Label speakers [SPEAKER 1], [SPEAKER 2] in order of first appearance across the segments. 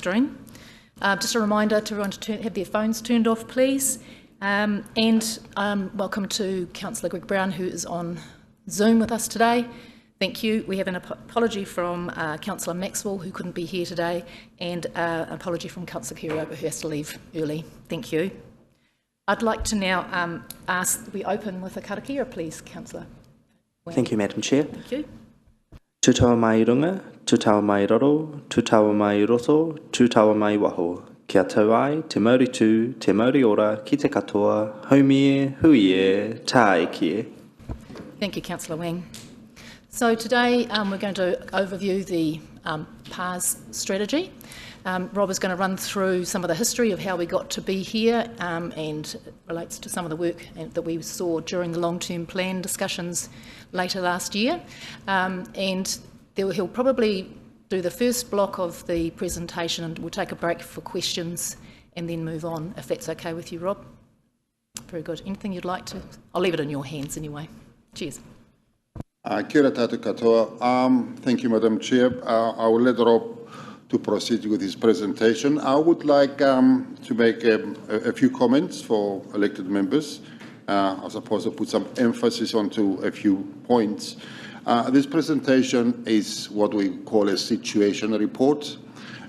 [SPEAKER 1] stream. Just a reminder to everyone to have their phones turned off, please. Welcome to Councillor Greg Brown, who is on Zoom with us today. Thank you. We have an apology from Councillor Maxwell, who couldn't be here today, and an apology from Councillor Kirioba, who has to leave early. Thank you. I'd like to now ask that we open with a karakia, please, Councillor.
[SPEAKER 2] Thank you, Madam Chair.
[SPEAKER 1] Thank you.
[SPEAKER 2] Tu taua mai runga, tu taua mai roro, tu taua mai roto, tu taua mai waho. Kia tau ai, te mauri tū, te mauri ora, ki te katoa, haumie, huie, tāekie.
[SPEAKER 1] Thank you, Councillor Wang. So today we're going to overview the PARS strategy. Rob is going to run through some of the history of how we got to be here and it relates to some of the work that we saw during the long-term plan discussions later last year. He'll probably do the first block of the presentation and we'll take a break for questions and then move on, if that's okay with you, Rob. Very good. Anything you'd like to? I'll leave it in your hands anyway. Cheers.
[SPEAKER 3] Kia ora tātou katoa. Thank you, Madam Chair. I will let Rob to proceed with his presentation. I would like to make a few comments for elected members. I suppose to put some emphasis onto a few points. This presentation is what we call a situation report.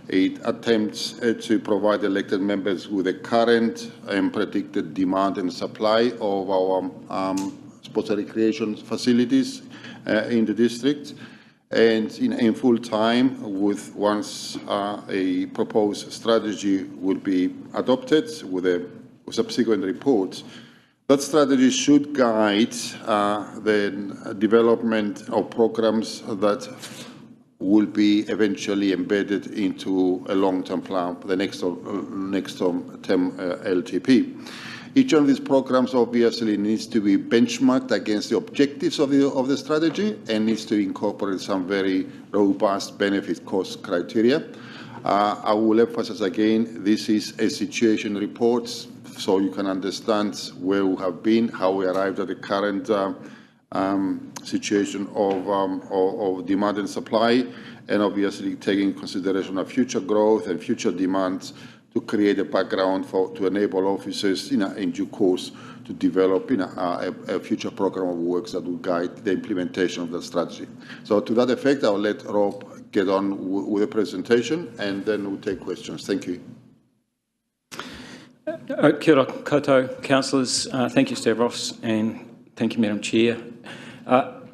[SPEAKER 3] It attempts to provide elected members with the current and predicted demand and supply of our sports and recreation facilities in the district, and in full time with once a proposed strategy would be adopted with a subsequent report. That strategy should guide the development of programs that will be eventually embedded into a long-term plan for the next term LTP. Each of these programs obviously needs to be benchmarked against the objectives of the strategy and needs to incorporate some very robust benefit cost criteria. I will emphasize again, this is a situation report, so you can understand where we have been, how we arrived at the current situation of demand and supply, and obviously taking consideration of future growth and future demands to create a background to enable officers in due course to develop a future program of works that will guide the implementation of the strategy. So to that effect, I'll let Rob get on with the presentation and then we'll take questions. Thank you.
[SPEAKER 4] Kia ora koutou, councillors. Thank you, Stavros, and thank you, Madam Chair.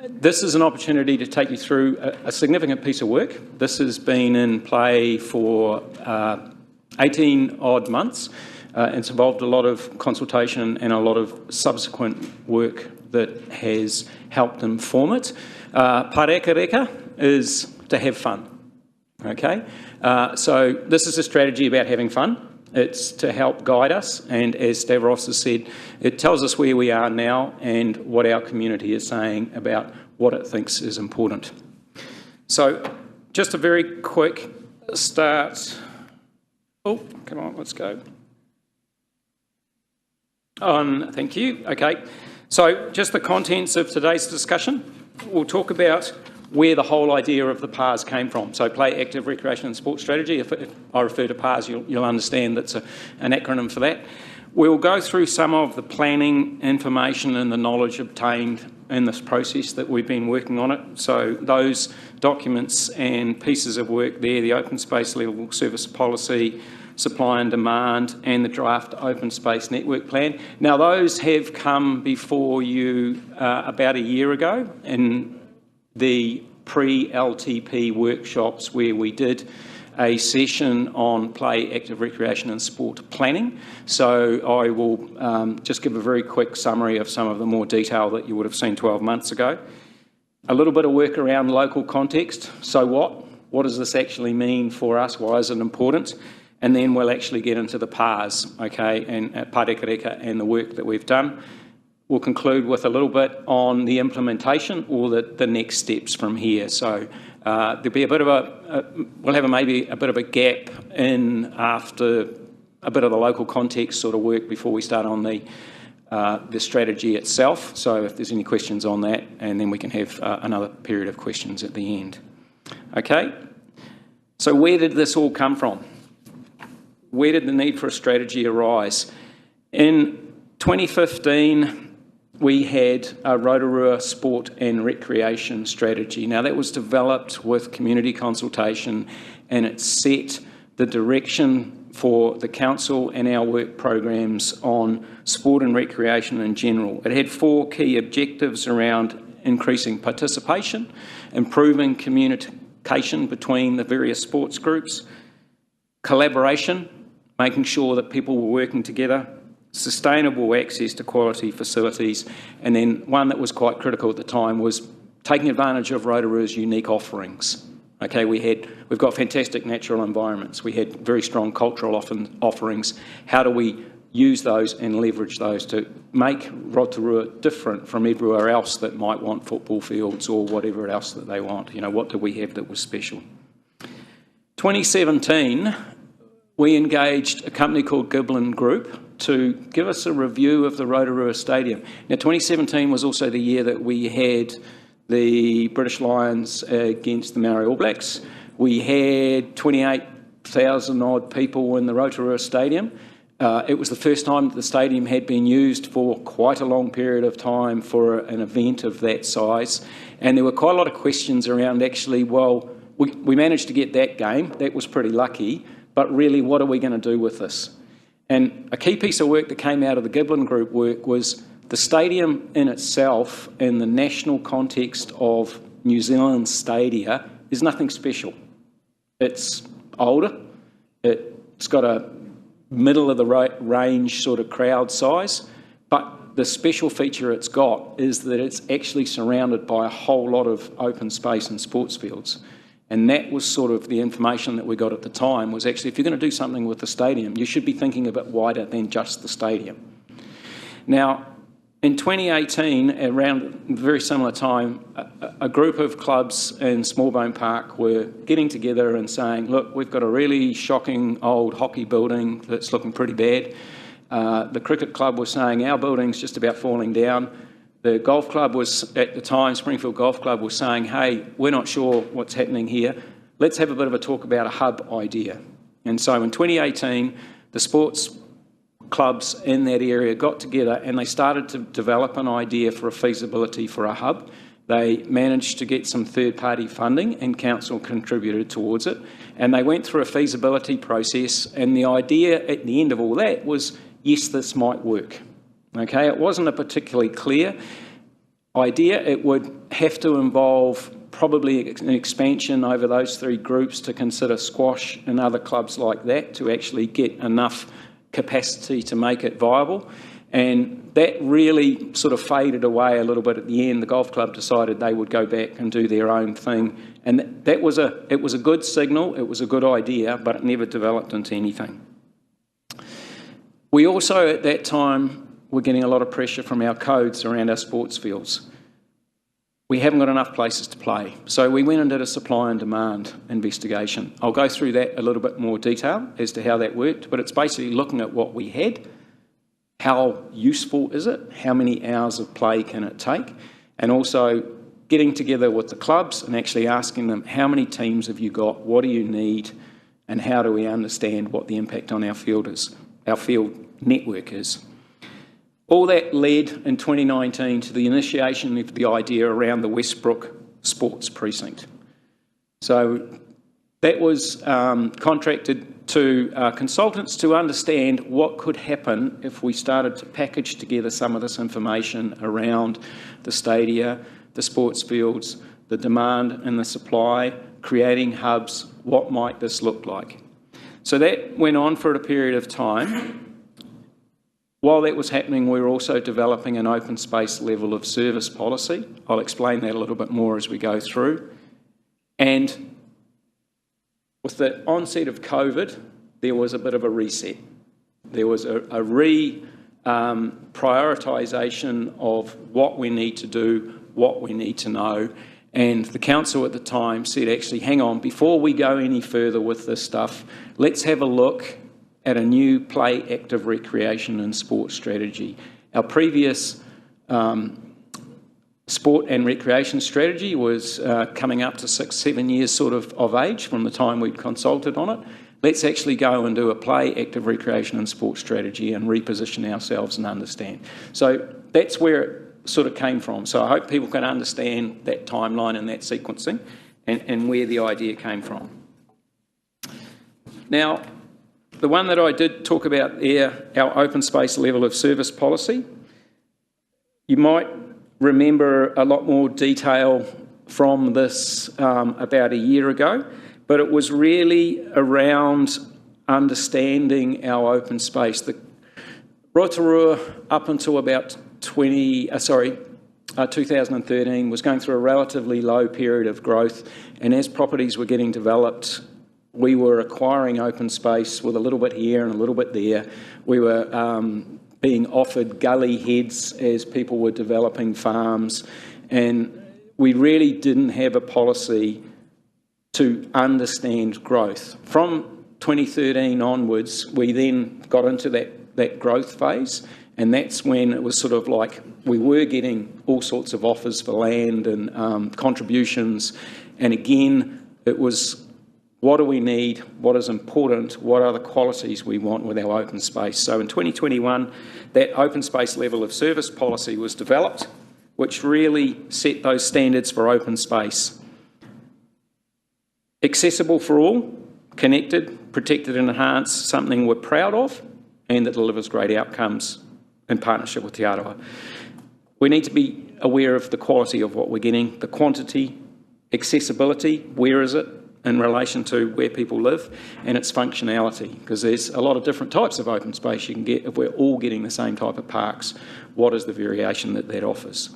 [SPEAKER 4] This is an opportunity to take you through a significant piece of work. This has been in play for 18 odd months. It's involved a lot of consultation and a lot of subsequent work that has helped inform it. Pāreka is to have fun, okay? So this is a strategy about having fun. It's to help guide us, and as Stavros has said, it tells us where we are now and what our community is saying about what it thinks is important. So just a very quick start. Oh, come on, let's go. Thank you. Okay, so just the contents of today's discussion. We'll talk about where the whole idea of the PARS came from. So Play, Active, Recreation and Sport Strategy. If I refer to PARS, you'll understand that's an acronym for that. We'll go through some of the planning information and the knowledge obtained in this process that we've been working on it. So those documents and pieces of work there, the open space level service policy, supply and demand, and the draft open space network plan. Now those have come before you about a year ago in the pre-LTP workshops where we did a session on play, active recreation and sport planning. So I will just give a very quick summary of some of the more detail that you would have seen 12 months ago. A little bit of work around local context. So what does this actually mean for us? Why is it important? And then we'll actually get into the PARS, okay, and Pāreka and the work that we've done. We'll conclude with a little bit on the implementation or the next steps from here. So there'll be a bit of we'll have maybe a bit of a gap in after a bit of the local context sort of work before we start on the strategy itself. So if there's any questions on that, and then we can have another period of questions at the end. Okay, so where did this all come from? where did the need for a strategy arise? In 2015, we had a Rotorua sport and recreation strategy. Now, that was developed with community consultation, and it set the direction for the council and our work programs on sport and recreation in general. It had 4 key objectives around increasing participation, improving communication between the various sports groups, collaboration, making sure that people were working together, sustainable access to quality facilities, and then one that was quite critical at the time was taking advantage of Rotorua's unique offerings. Okay, we've got fantastic natural environments. We had very strong cultural offerings. How do we use those and leverage those to make Rotorua different from everywhere else that might want football fields or whatever else that they want? You know, what do we have that was special? 2017, we engaged a company called Giblin Group to give us a review of the Rotorua Stadium. Now, 2017 was also the year that we had the British Lions against the Maori All Blacks. We had 28,000 odd people in the Rotorua Stadium. It was the first time that the stadium had been used for quite a long period of time for an event of that size. And there were quite a lot of questions around actually, well, we managed to get that game. That was pretty lucky. But really, what are we going to do with this? And a key piece of work that came out of the Giblin Group work was the stadium in itself, in the national context of New Zealand stadia, is nothing special. It's older, it's got a middle of the range sort of crowd size, but the special feature it's got is that it's actually surrounded by a whole lot of open space and sports fields. And that was sort of the information that we got at the time, was actually if you're going to do something with the stadium, you should be thinking a bit wider than just the stadium. Now, in 2018, around a very similar time, a group of clubs in Smallbone Park were getting together and saying, look, we've got a really shocking old hockey building that's looking pretty bad. The cricket club was saying, our building's just about falling down. The golf club was, at the time, Springfield Golf Club was saying, hey, we're not sure what's happening here. Let's have a bit of a talk about a hub idea. And so in 2018, the sports clubs in that area got together and they started to develop an idea for a feasibility for a hub. They managed to get some third-party funding and council contributed towards it. And they went through a feasibility process, and the idea at the end of all that was, yes, this might work. Okay, it wasn't a particularly clear idea. It would have to involve probably an expansion over those 3 groups to consider squash and other clubs like that to actually get enough capacity to make it viable. And that really sort of faded away a little bit at the end. The golf club decided they would go back and do their own thing. And it was a good signal, it was a good idea, but it never developed into anything. We also, at that time, were getting a lot of pressure from our codes around our sports fields. We haven't got enough places to play. So we went and did a supply and demand investigation. I'll go through that a little bit more detail as to how that worked, but it's basically looking at what we had, how useful is it, how many hours of play can it take, and also getting together with the clubs and actually asking them, how many teams have you got, what do you need, and how do we understand what the impact on our field is, our field network is. All that led in 2019 to the initiation of the idea around the Westbrook Sports Precinct. So that was contracted to consultants to understand what could happen if we started to package together some of this information around the stadia, the sports fields, the demand and the supply, creating hubs, what might this look like? So that went on for a period of time. While that was happening, we were also developing an open space level of service policy. I'll explain that a little bit more as we go through. And with the onset of COVID, there was a bit of a reset. There was a prioritisation of what we need to do, what we need to know. And the council at the time said, actually, hang on, before we go any further with this stuff, let's have a look at a new play, active recreation and sport strategy. Our previous sport and recreation strategy was coming up to 6-7 years sort of age from the time we'd consulted on it. let's actually go and do a play, active recreation and sports strategy and reposition ourselves and understand. So that's where it sort of came from. So I hope people can understand that timeline and that sequencing and where the idea came from. Now, the one that I did talk about there, our open space level of service policy, you might remember a lot more detail from this about a year ago, but it was really around understanding our open space. The Rotorua, up until about 2013, was going through a relatively low period of growth, and as properties were getting developed, we were acquiring open space with a little bit here and a little bit there. We were being offered gully heads as people were developing farms, and we really didn't have a policy to understand growth. From 2013 onwards, we then got into that growth phase, and that's when it was sort of like we were getting all sorts of offers for land and contributions, and again, it was, what do we need? What is important? What are the qualities we want with our open space? So in 2021, that open space level of service policy was developed, which really set those standards for open space. Accessible for all, connected, protected and enhanced, something we're proud of and that delivers great outcomes in partnership with Te Arawa. We need to be aware of the quality of what we're getting, the quantity, accessibility, where is it in relation to where people live, and its functionality, because there's a lot of different types of open space you can get. If we're all getting the same type of parks, what is the variation that offers?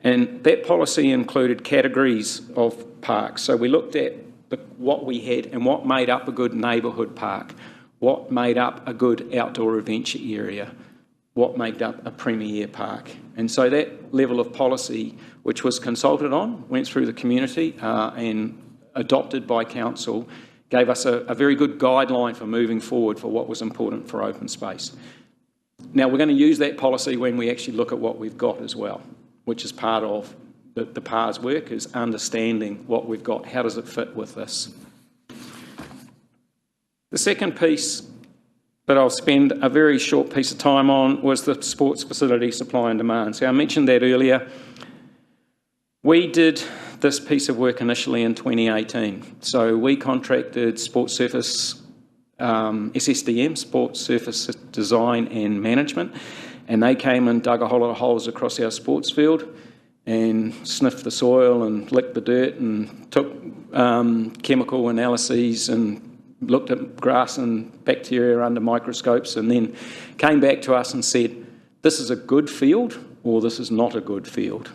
[SPEAKER 4] And that policy included categories of parks. So we looked at what we had and what made up a good neighbourhood park, what made up a good outdoor adventure area, what made up a premier park. And so that level of policy, which was consulted on, went through the community and adopted by council, gave us a very good guideline for moving forward for what was important for open space. Now, we're going to use that policy when we actually look at what we've got as well, which is part of the PAR's work, is understanding what we've got. How does it fit with this? The second piece that I'll spend a very short piece of time on was the sports facility supply and demand. So I mentioned that earlier. We did this piece of work initially in 2018. So we contracted Sports Surface, SSDM, Sports Surface Design and Management, and they came and dug a whole lot of holes across our sports field and sniffed the soil and licked the dirt and took chemical analyses and looked at grass and bacteria under microscopes, and then came back to us and said, this is a good field or this is not a good field.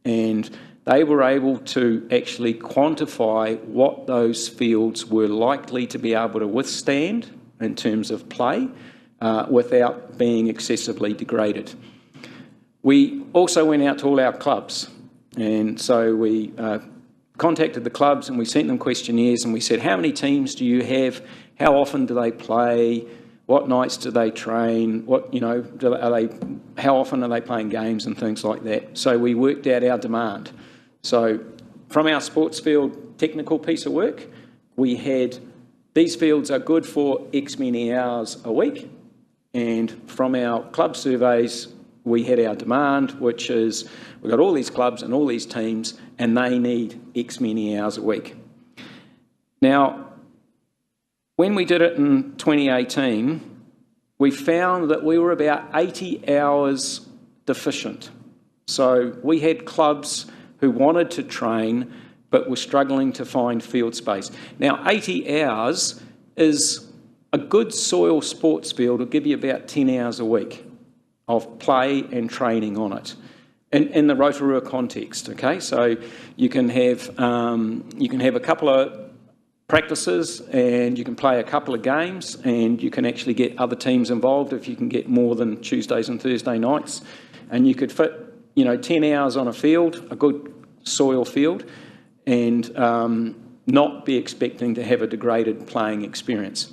[SPEAKER 4] And they were able to actually quantify what those fields were likely to be able to withstand in terms of play without being excessively degraded. We also went out to all our clubs, and so we contacted the clubs and we sent them questionnaires and we said, how many teams do you have? How often do they play? What nights do they train? How often are they playing games and things like that? So we worked out our demand. So from our sports field technical piece of work, we had, these fields are good for X many hours a week. And from our club surveys, we had our demand, which is, we've got all these clubs and all these teams, and they need X many hours a week. Now, when we did it in 2018, we found that we were about 80 hours deficient. So we had clubs who wanted to train but were struggling to find field space. Now, 80 hours is a good soil sports field will give you about 10 hours a week of play and training on it in the Rotorua context, okay? So you can have a couple of practices and you can play a couple of games and you can actually get other teams involved if you can get more than Tuesdays and Thursday nights, and you could fit 10 hours on a field, a good soil field, and not be expecting to have a degraded playing experience.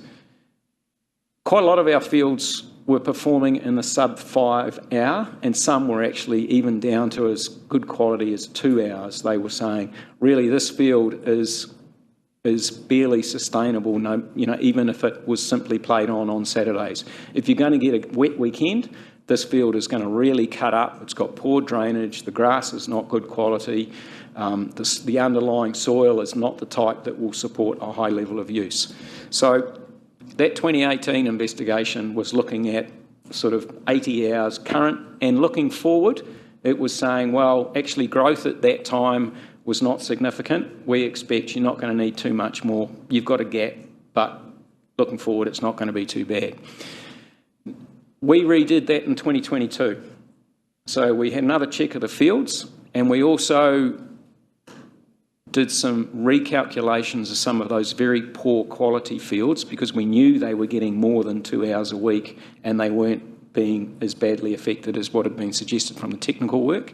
[SPEAKER 4] Quite a lot of our fields were performing in the sub 5 hour, and some were actually even down to as good quality as 2 hours. They were saying, really, this field is is barely sustainable, even if it was simply played on Saturdays. If you're going to get a wet weekend, this field is going to really cut up. It's got poor drainage, the grass is not good quality, the underlying soil is not the type that will support a high level of use. So that 2018 investigation was looking at sort of 80 hours current, and looking forward, it was saying, well, actually growth at that time was not significant. We expect you're not going to need too much more. You've got a gap, but looking forward, it's not going to be too bad. We redid that in 2022. So we had another check of the fields, and we also did some recalculations of some of those very poor quality fields, because we knew they were getting more than 2 hours a week and they weren't being as badly affected as what had been suggested from the technical work.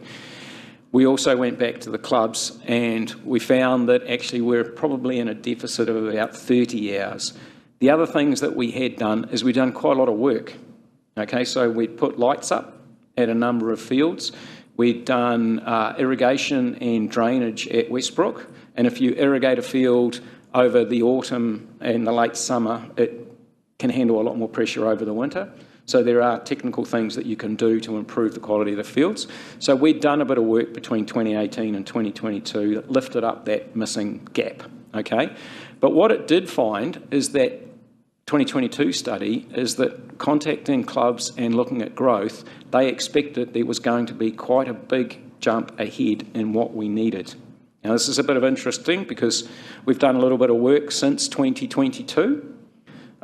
[SPEAKER 4] We also went back to the clubs and we found that actually we're probably in a deficit of about 30 hours. The other things that we had done is we'd done quite a lot of work. Okay, so we'd put lights up at a number of fields. We'd done irrigation and drainage at Westbrook, and if you irrigate a field over the autumn and the late summer, it can handle a lot more pressure over the winter. So there are technical things that you can do to improve the quality of the fields. So we'd done a bit of work between 2018 and 2022 that lifted up that missing gap, okay? But what it did find is that 2022 study is that contacting clubs and looking at growth, they expected there was going to be quite a big jump ahead in what we needed. Now this is a bit of interesting because we've done a little bit of work since 2022.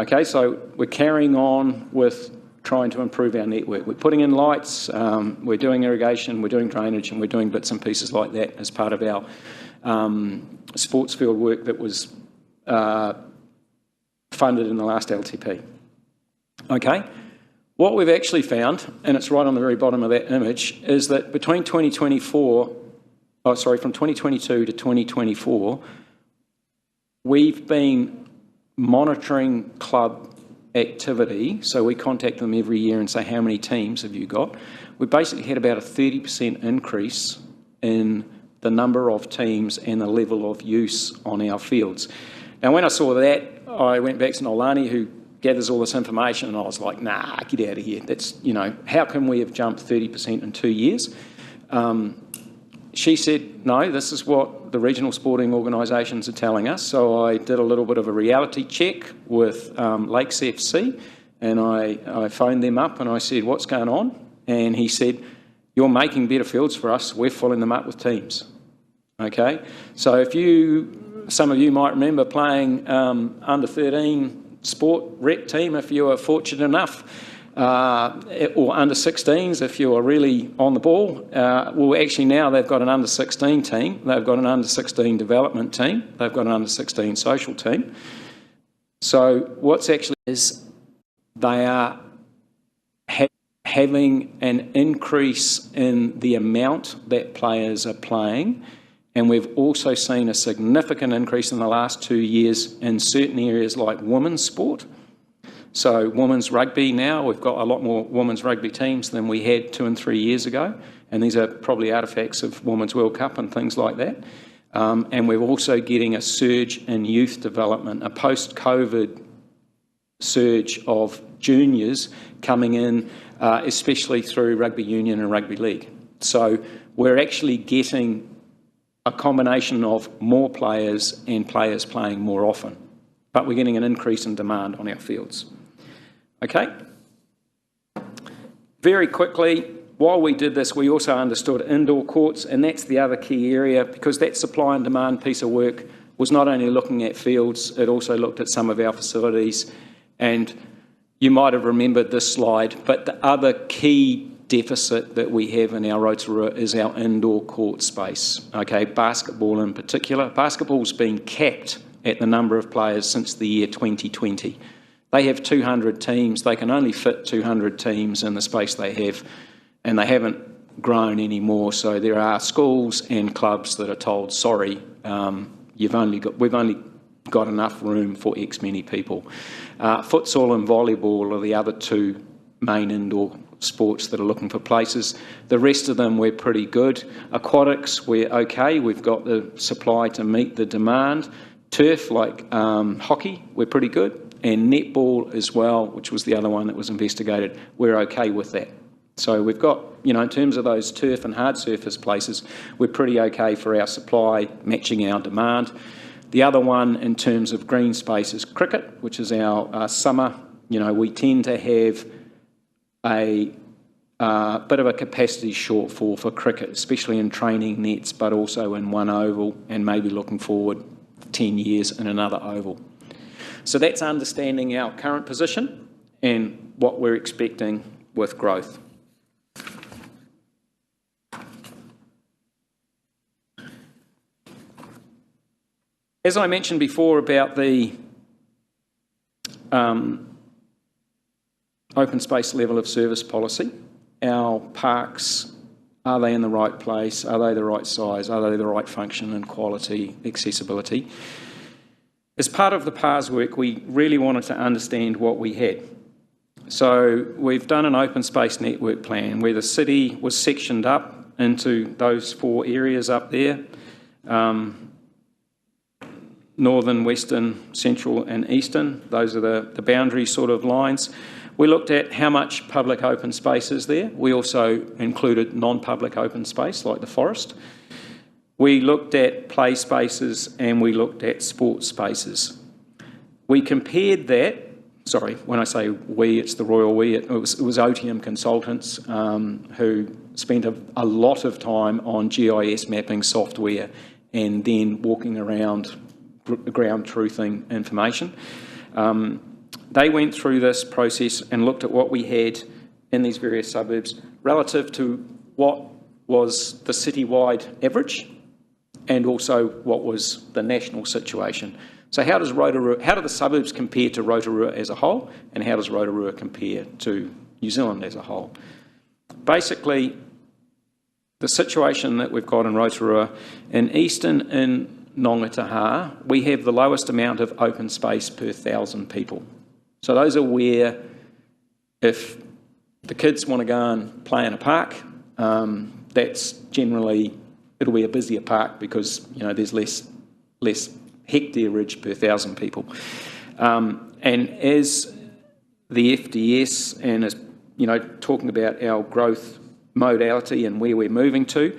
[SPEAKER 4] Okay, so we're carrying on with trying to improve our network. We're putting in lights, we're doing irrigation, we're doing drainage, and we're doing bits and pieces like that as part of our sports field work that was funded in the last LTP. Okay, what we've actually found, and it's right on the very bottom of that image, is that between from 2022 to 2024, we've been monitoring club activity, so we contact them every year and say, how many teams have you got? We basically had about a 30% increase in the number of teams and the level of use on our fields. Now, when I saw that, I went back to Nolani, who gathers all this information, and I was like, nah, get out of here. That's, how can we have jumped 30% in 2 years? She said, no, this is what the regional sporting organisations are telling us. So I did a little bit of a reality check with Lakes FC, and I phoned them up and I said, what's going on? And he said, you're making better fields for us. We're filling them up with teams. Okay, so some of you might remember playing under 13 sport rep team if you were fortunate enough, or under 16s if you were really on the ball. Well, actually now they've got an under 16 team, they've got an under 16 development team, they've got an under 16 social team. So what's actually is they are having an increase in the amount that players are playing. And we've also seen a significant increase in the last 2 years in certain areas like women's sport. So women's rugby now, we've got a lot more women's rugby teams than we had 2 and 3 years ago. And these are probably artefacts of Women's World Cup and things like that. And we're also getting a surge in youth development, a post-COVID surge of juniors coming in, especially through rugby union and rugby league. So we're actually getting a combination of more players and players playing more often, but we're getting an increase in demand on our fields. Okay. Very quickly, while we did this, we also understood indoor courts, and that's the other key area, because that supply and demand piece of work was not only looking at fields, it also looked at some of our facilities. And you might have remembered this slide, but the other key deficit that we have in our Rotorua is our indoor court space. Okay, basketball in particular. Basketball's been capped at the number of players since the year 2020. They have 200 teams. They can only fit 200 teams in the space they have, and they haven't grown anymore. So there are schools and clubs that are told, sorry, we've only got enough room for X many people. Futsal and volleyball are the other two main indoor sports that are looking for places. The rest of them, we're pretty good. Aquatics, we're okay. We've got the supply to meet the demand. turf like hockey, we're pretty good, and netball as well, which was the other one that was investigated, we're okay with that. So we've got, in terms of those turf and hard surface places, we're pretty okay for our supply matching our demand. The other one in terms of green space is cricket, which is our summer. We tend to have a bit of a capacity shortfall for cricket, especially in training nets, but also in one oval, and maybe looking forward 10 years in another oval. So that's understanding our current position and what we're expecting with growth. As I mentioned before about the open space level of service policy, our parks, are they in the right place? Are they the right size? Are they the right function and quality, accessibility? As part of the PARS work, we really wanted to understand what we had. So we've done an open space network plan where the city was sectioned up into those 4 areas up there. Northern, Western, Central and Eastern. Those are the boundary sort of lines. We looked at how much public open space is there. We also included non-public open space like the forest. We looked at play spaces and we looked at sports spaces. We compared that, sorry, when I say we, it's the royal we, it was OTM Consultants who spent a lot of time on GIS mapping software and then walking around ground truthing information. They went through this process and looked at what we had in these various suburbs relative to what was the citywide average and also what was the national situation. So how do the suburbs compare to Rotorua as a whole, and how does Rotorua compare to New Zealand as a whole? Basically, the situation that we've got in Rotorua, in Eastern and Nongataha, we have the lowest amount of open space per 1,000 people. So those are where, if the kids want to go and play in a park, that's generally, it'll be a busier park because there's less hectareage per 1,000 people. And as the FDS and as talking about our growth modality and where we're moving to,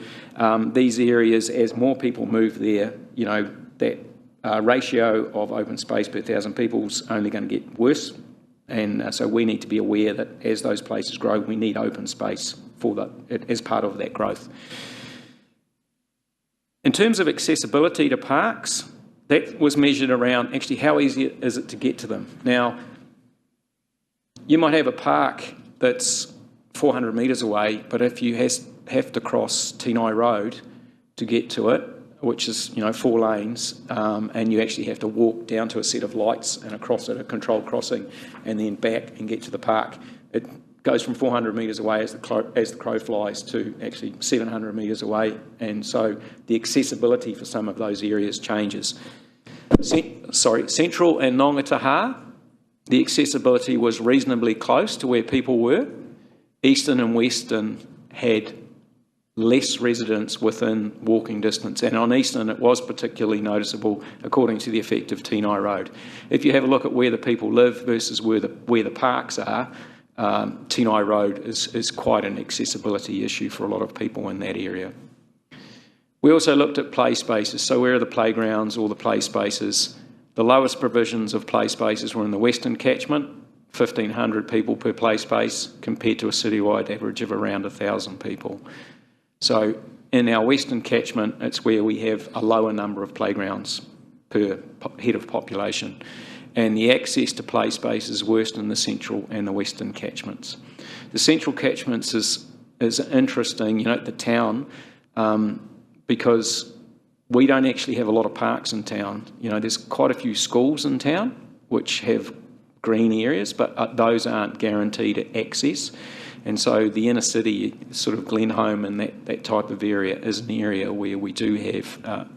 [SPEAKER 4] these areas, as more people move there, that ratio of open space per 1,000 people is only going to get worse. And so we need to be aware that as those places grow, we need open space as part of that growth. In terms of accessibility to parks, that was measured around actually how easy is it to get to them. Now, you might have a park that's 400 metres away, but if you have to cross Tenai Road to get to it, which is 4 lanes, and you actually have to walk down to a set of lights and across at a controlled crossing and then back and get to the park, it goes from 400 metres away as the crow flies to actually 700 metres away, and so the accessibility for some of those areas changes. Central and Nongataha, the accessibility was reasonably close to where people were. Eastern and Western had less residents within walking distance, and on Eastern it was particularly noticeable according to the effect of Tenai Road. If you have a look at where the people live versus where the parks are, Tenai Road is quite an accessibility issue for a lot of people in that area. We also looked at play spaces, so where are the playgrounds or the play spaces? The lowest provisions of play spaces were in the Western catchment, 1,500 people per play space, compared to a citywide average of around 1,000 people. So in our Western catchment, it's where we have a lower number of playgrounds per head of population. And the access to play space is worse in the Central and the Western catchments. The Central catchments is interesting, the town, because we don't actually have a lot of parks in town. There's quite a few schools in town which have green areas, but those aren't guaranteed access. And so the inner city, sort of Glenholme and that type of area, is an area where we do have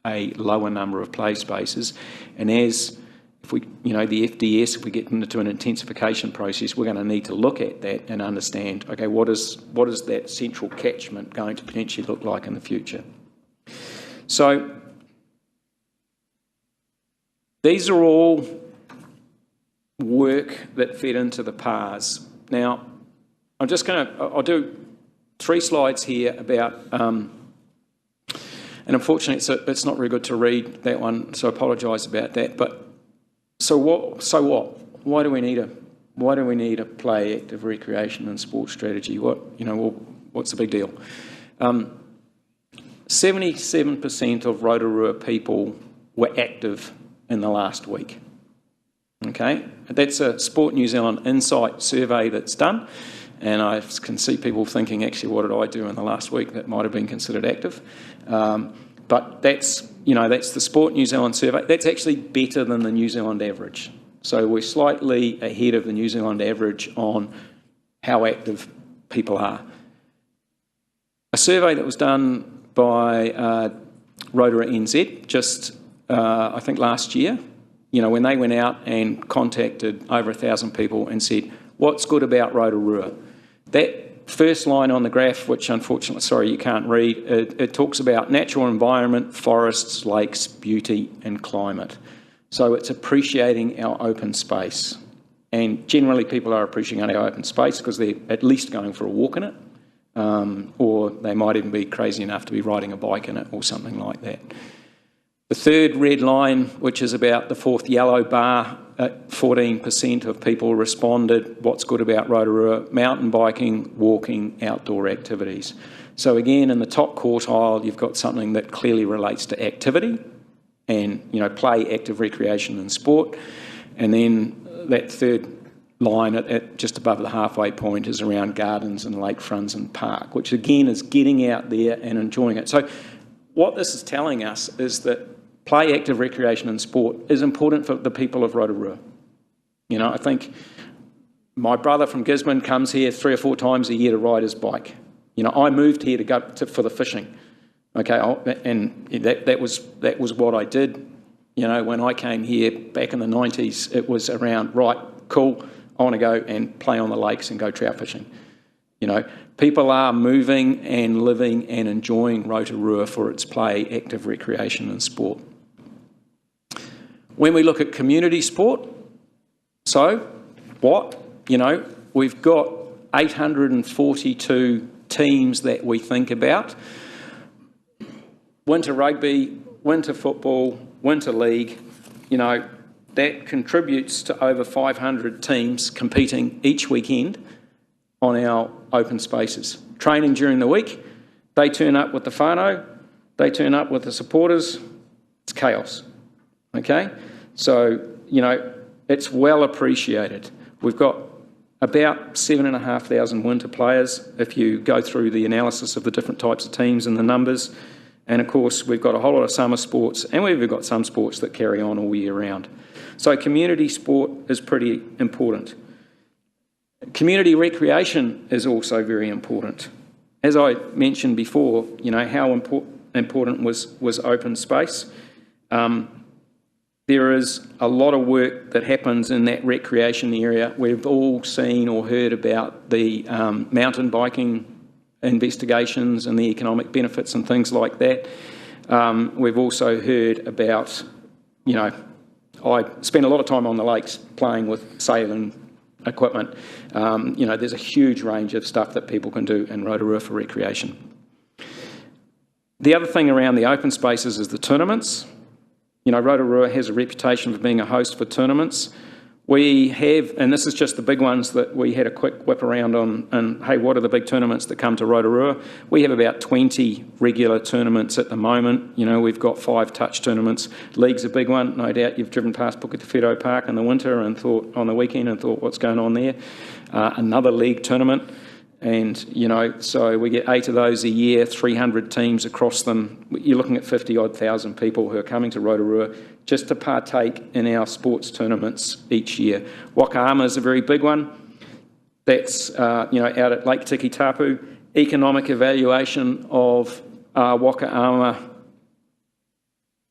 [SPEAKER 4] a lower number of play spaces. And if we, the FDS, if we get into an intensification process, we're going to need to look at that and understand, okay, what is that central catchment going to potentially look like in the future? So These are all work that fed into the PARS. Now, I'll do 3 slides here about, and unfortunately it's not very good to read that one, so I apologise about that. But so what? Why do we need a play, active, recreation and sport strategy? What's the big deal? 77% of Rotorua people were active in the last week. Okay, that's a Sport New Zealand Insight survey that's done, and I can see people thinking, actually, what did I do in the last week that might have been considered active? But that's the Sport New Zealand survey. That's actually better than the New Zealand average. So we're slightly ahead of the New Zealand average on how active people are. A survey that was done by Rotorua NZ just, I think, last year, when they went out and contacted over 1,000 people and said, what's good about Rotorua? That first line on the graph, which unfortunately, sorry, you can't read, it talks about natural environment, forests, lakes, beauty and climate. So it's appreciating our open space. And generally people are appreciating our open space because they're at least going for a walk in it, or they might even be crazy enough to be riding a bike in it or something like that. The third red line, which is about the fourth yellow bar, 14% of people responded, what's good about Rotorua? Mountain biking, walking, outdoor activities. So again, in the top quartile, you've got something that clearly relates to activity and, play, active, recreation and sport. And then that third line at just above the halfway point is around gardens and lakefronts and park, which again is getting out there and enjoying it. So what this is telling us is that play, active, recreation and sport is important for the people of Rotorua. I think my brother from Gisborne comes here 3 or 4 times a year to ride his bike. I moved here to go for the fishing, okay, and that was what I did. When I came here back in the 90s, it was around, right, cool, I want to go and play on the lakes and go trout fishing. People are moving and living and enjoying Rotorua for its play, active, recreation and sport. When we look at community sport, so what? We've got 842 teams that we think about. Winter rugby, winter football, winter league, that contributes to over 500 teams competing each weekend on our open spaces. Training during the week, they turn up with the whānau, they turn up with the supporters, it's chaos, okay? So, it's well appreciated. We've got about 7,500 winter players if you go through the analysis of the different types of teams and the numbers. And of course, we've got a whole lot of summer sports, and we've got some sports that carry on all year round. So community sport is pretty important. Community recreation is also very important. As I mentioned before, how important was open space. There is a lot of work that happens in that recreation area. We've all seen or heard about the mountain biking investigations and the economic benefits and things like that. We've also heard about, I spend a lot of time on the lakes playing with sailing equipment. There's a huge range of stuff that people can do in Rotorua for recreation. The other thing around the open spaces is the tournaments. Rotorua has a reputation for being a host for tournaments. We have, and this is just the big ones that we had a quick whip around on, and hey, what are the big tournaments that come to Rotorua? We have about 20 regular tournaments at the moment. We've got 5 touch tournaments. League's a big one. No doubt you've driven past Puketawhiro Park in the winter and thought, on the weekend, and thought, what's going on there? Another league tournament. And, so we get 8 of those a year, 300 teams across them. You're looking at 50-odd thousand people who are coming to Rotorua just to partake in our sports tournaments each year. Wakaama is a very big one. That's, out at Lake Tikitapu. Economic evaluation of Wakaama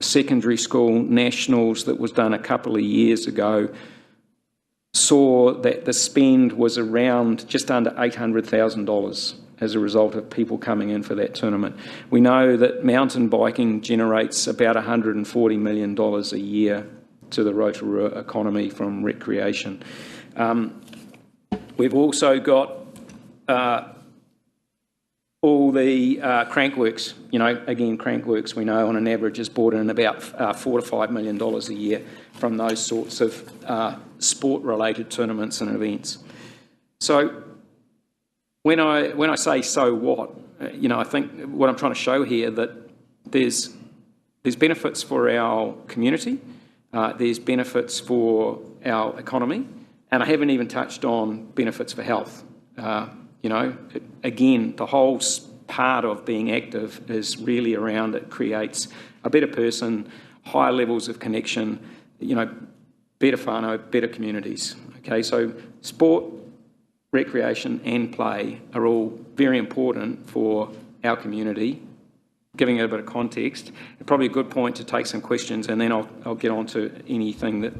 [SPEAKER 4] Secondary School Nationals that was done a couple of years ago saw that the spend was around just under $800,000 as a result of people coming in for that tournament. We know that mountain biking generates about $140 million a year to the Rotorua economy from recreation. We've also got all the crankworks. Again, crankworks we know on an average is brought in about $4 to $5 million a year from those sorts of sport-related tournaments and events. So when I say so what, I think what I'm trying to show here that there's benefits for our community, there's benefits for our economy, and I haven't even touched on benefits for health. Again, the whole part of being active is really around it creates a better person, higher levels of connection, better whānau, better communities. Okay, so sport, recreation and play are all very important for our community. Giving it a bit of context, probably a good point to take some questions, and then I'll get on to anything that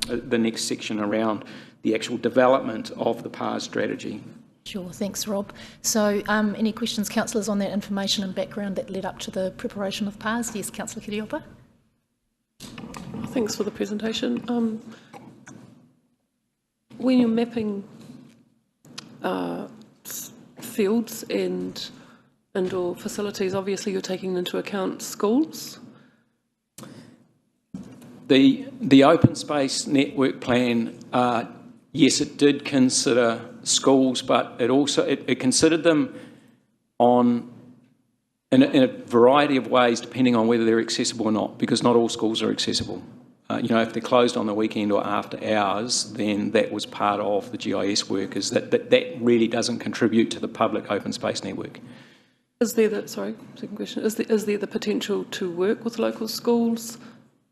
[SPEAKER 4] the next section around the actual development of the PARS strategy.
[SPEAKER 1] Sure, thanks Rob. So any questions, councillors, on that information and background that led up to the preparation of PARS? Yes, Councillor Kiriopa.
[SPEAKER 5] Thanks for the presentation. When you're mapping fields and indoor facilities, obviously you're taking into account schools.
[SPEAKER 4] The open space network plan, yes, it did consider schools, but it considered them in a variety of ways depending on whether they're accessible or not, because not all schools are accessible. If they're closed on the weekend or after hours, then that was part of the GIS work, is that really doesn't contribute to the public open space network.
[SPEAKER 5] Is there second question, is there the potential to work with local schools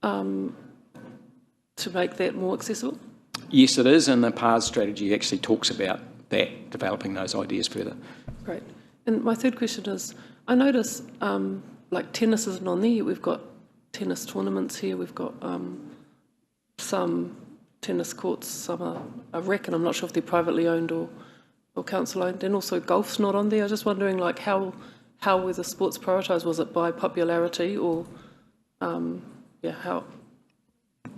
[SPEAKER 5] to make that more accessible? Yes,
[SPEAKER 4] it is, and the PARS strategy actually talks about that, developing those ideas further.
[SPEAKER 5] Great. And my third question is, I notice like tennis isn't on there. We've got tennis tournaments here. We've got some tennis courts, some are I reckon, I'm not sure if they're privately owned or council owned, and also golf's not on there. I was just wondering, like, how were the sports prioritised? Was it by popularity or how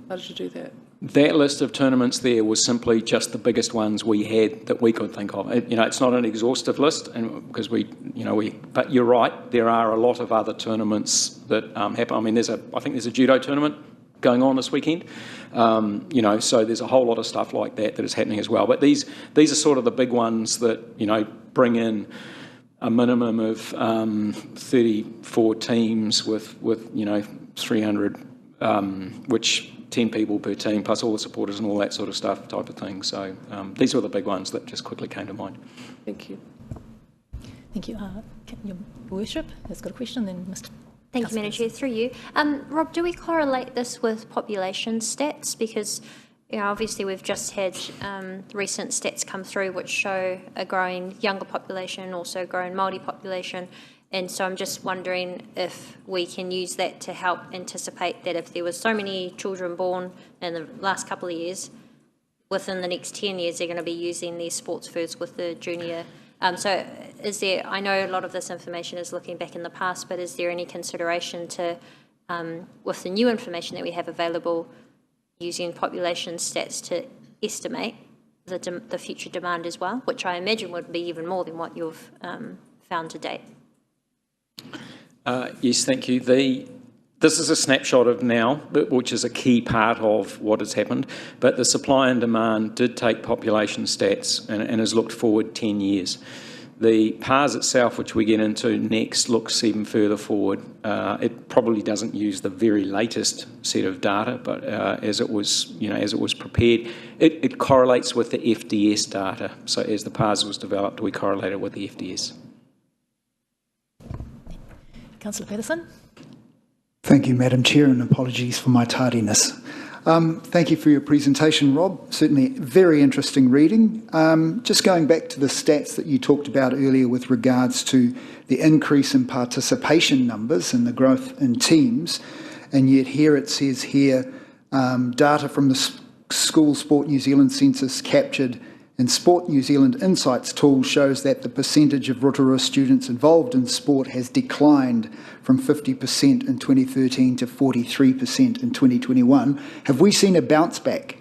[SPEAKER 5] did you do that?
[SPEAKER 4] That list of tournaments there was simply just the biggest ones we had that we could think of. It's not an exhaustive list, and because but you're right, there are a lot of other tournaments that happen. I mean, I think there's a judo tournament going on this weekend. So there's a whole lot of stuff like that is happening as well. But these are sort of the big ones that bring in a minimum of 34 teams with 300, which 10 people per team, plus all the supporters and all that sort of stuff type of thing. So these were the big ones that just quickly came to mind.
[SPEAKER 5] Thank you.
[SPEAKER 1] Thank you. Your Worship has got a question, then Mr.
[SPEAKER 6] Thank you, Madam Chair. Through you. Rob, do we correlate this with population stats? Because obviously we've just had recent stats come through which show a growing younger population, also a growing Māori population. And so I'm just wondering if we can use that to help anticipate that if there was so many children born in the last couple of years, within the next 10 years, they're going to be using these sports foods with the junior. So is there, I know a lot of this information is looking back in the past, but is there any consideration to, with the new information that we have available, using population stats to estimate the future demand as well, which I imagine would be even more than what you've found to date?
[SPEAKER 4] Yes, thank you. This is a snapshot of now, which is a key part of what has happened, but the supply and demand did take population stats and has looked forward 10 years. The PARS itself, which we get into next, looks even further forward. It probably doesn't use the very latest set of data, but as it was prepared, it correlates with the FDS data. So as the PARS was developed, we correlated with the FDS.
[SPEAKER 1] Councillor Patterson.
[SPEAKER 7] Thank you, Madam Chair, and apologies for my tardiness. Thank you for your presentation, Rob. Certainly very interesting reading. Just going back to the stats that you talked about earlier with regards to the increase in participation numbers and the growth in teams, and yet here it says data from the School Sport New Zealand census captured And Sport New Zealand Insights tool shows that the percentage of Rotorua students involved in sport has declined from 50% in 2013 to 43% in 2021. Have we seen a bounce back?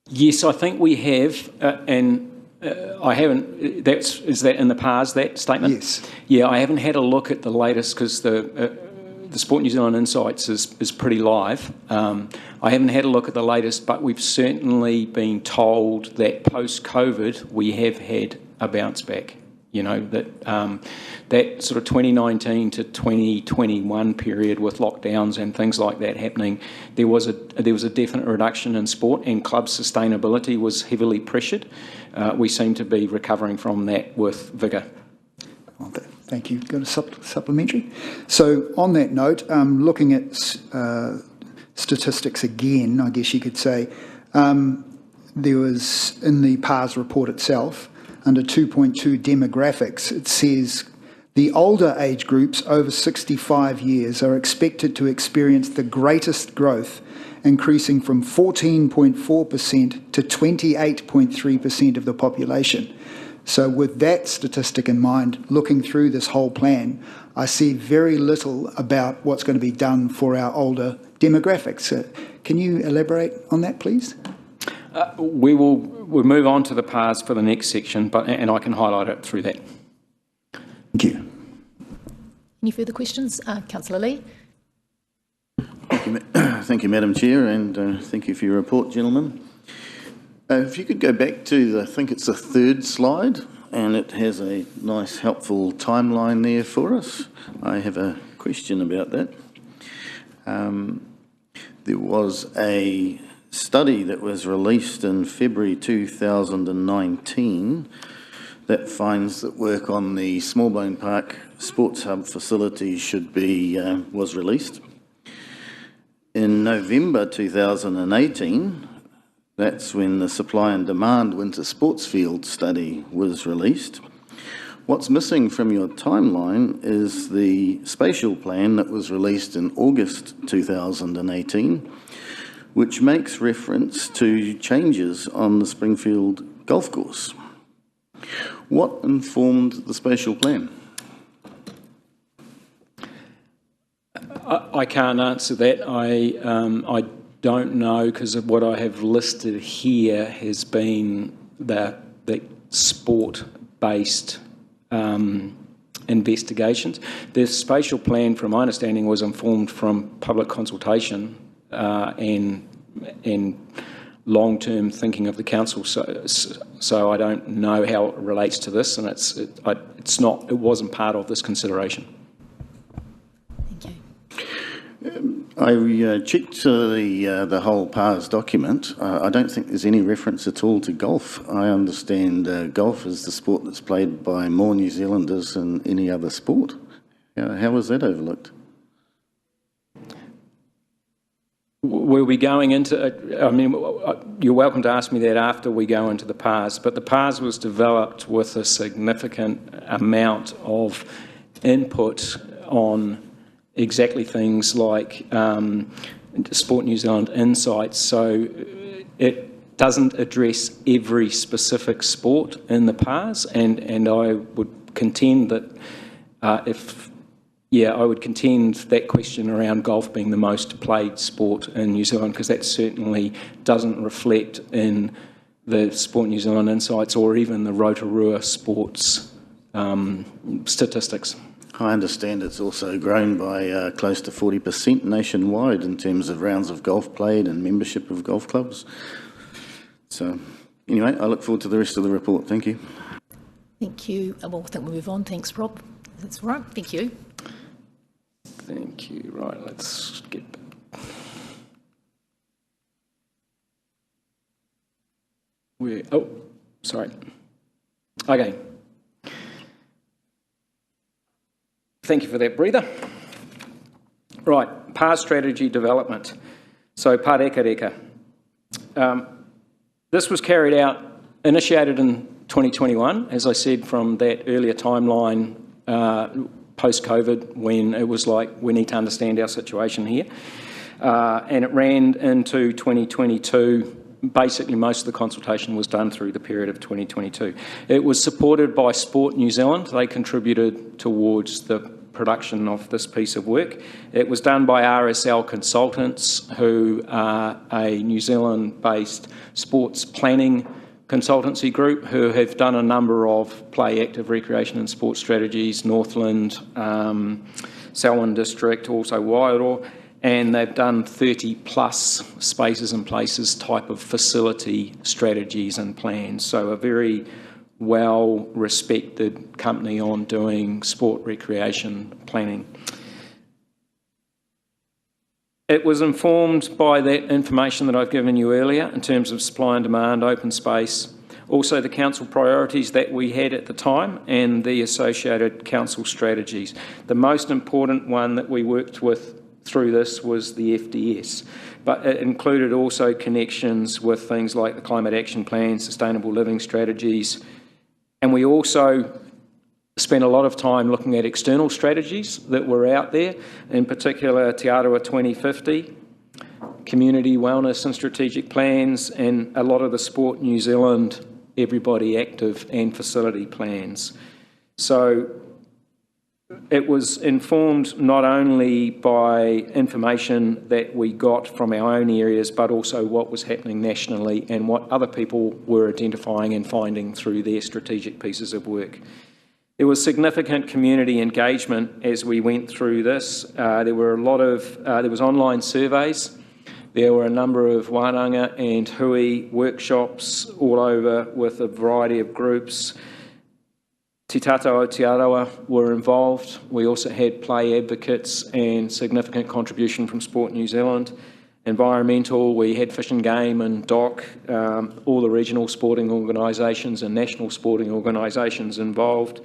[SPEAKER 4] Yes, I think we have, and I haven't. Is that in the PARS, that statement?
[SPEAKER 7] Yes.
[SPEAKER 4] Yeah, I haven't had a look at the latest because the Sport New Zealand Insights is pretty live. I haven't had a look at the latest, but we've certainly been told that post-COVID we have had a bounce back. You know, that sort of 2019 to 2021 period with lockdowns and things like that happening, there was a definite reduction in sport, and club sustainability was heavily pressured. We seem to be recovering from that with vigour.
[SPEAKER 7] Okay, thank you. Got a supplementary? So on that note, looking at statistics again, I guess you could say, there was, in the PARS report itself, under 2.2 demographics, it says the older age groups over 65 years are expected to experience the greatest growth, increasing from 14.4% to 28.3% of the population. So with that statistic in mind, looking through this whole plan, I see very little about what's going to be done for our older demographics. Can you elaborate on that, please?
[SPEAKER 4] We'll move on to the PARS for the next section, and I can highlight it through that.
[SPEAKER 7] Thank you.
[SPEAKER 1] Any further questions? Councillor Lee?
[SPEAKER 8] Thank you, Madam Chair, and thank you for your report, gentlemen. If you could go back to, I think it's the third slide, and it has a nice, helpful timeline there for us. I have a question about that. There was a study that was released in February 2019 that finds that work on the Smallbone Park Sports Hub facility was released. In November 2018, that's when the supply and demand winter sports field study was released. What's missing from your timeline is the spatial plan that was released in August 2018, which makes reference to changes on the Springfield golf course. What informed the spatial plan?
[SPEAKER 4] I can't answer that. I don't know, because of what I have listed here has been the sport-based investigations. The spatial plan, from my understanding, was informed from public consultation and long-term thinking of the council. So I don't know how it relates to this, and it wasn't part of this consideration.
[SPEAKER 1] Thank you.
[SPEAKER 8] I checked the whole PARS document. I don't think there's any reference at all to golf. I understand golf is the sport that's played by more New Zealanders than any other sport. How was that overlooked?
[SPEAKER 4] We'll be going into, you're welcome to ask me that after we go into the PARS, but the PARS was developed with a significant amount of input on exactly things like Sport New Zealand Insights, so it doesn't address every specific sport in the PARS, and I would contend that I would contend that question around golf being the most played sport in New Zealand, because that certainly doesn't reflect in the Sport New Zealand Insights or even the Rotorua sports statistics.
[SPEAKER 8] I understand it's also grown by close to 40% nationwide in terms of rounds of golf played and membership of golf clubs. So anyway, I look forward to the rest of the report. Thank you.
[SPEAKER 1] Thank you. Well, I think we'll move on. Thanks, Rob. That's all right. Thank you.
[SPEAKER 4] Thank you. Right, let's get back. Sorry. Okay. Thank you for that breather. Right, PARS strategy development. So Pāreka Reka. This was carried out, initiated in 2021, as I said, from that earlier timeline post-COVID, when it was like, we need to understand our situation here. And it ran into 2022 basically most of the consultation was done through the period of 2022. It was supported by Sport New Zealand. They contributed towards the production of this piece of work. It was done by RSL Consultants, who are a New Zealand-based sports planning consultancy group who have done a number of play, active, recreation and sports strategies, Northland, Selwyn District, also Wairoa, and they've done 30 plus spaces and places type of facility strategies and plans. So a very well-respected company on doing sport recreation planning. It was informed by that information that I've given you earlier in terms of supply and demand, open space, also the council priorities that we had at the time and the associated council strategies. The most important one that we worked with through this was the FDS, but it included also connections with things like the Climate Action Plan, Sustainable Living Strategies, and we also spent a lot of time looking at external strategies that were out there, in particular Te Arawa 2050, community wellness and strategic plans, and a lot of the Sport New Zealand Everybody Active and facility plans. So it was informed not only by information that we got from our own areas, but also what was happening nationally and what other people were identifying and finding through their strategic pieces of work. There was significant community engagement as we went through this. There were a lot of, there was online surveys. There were a number of wānanga and hui workshops all over with a variety of groups. Te Tata o Te Arawa were involved. We also had play advocates and significant contribution from Sport New Zealand. Environmental, we had Fish and Game and DOC, all the regional sporting organisations and national sporting organisations involved.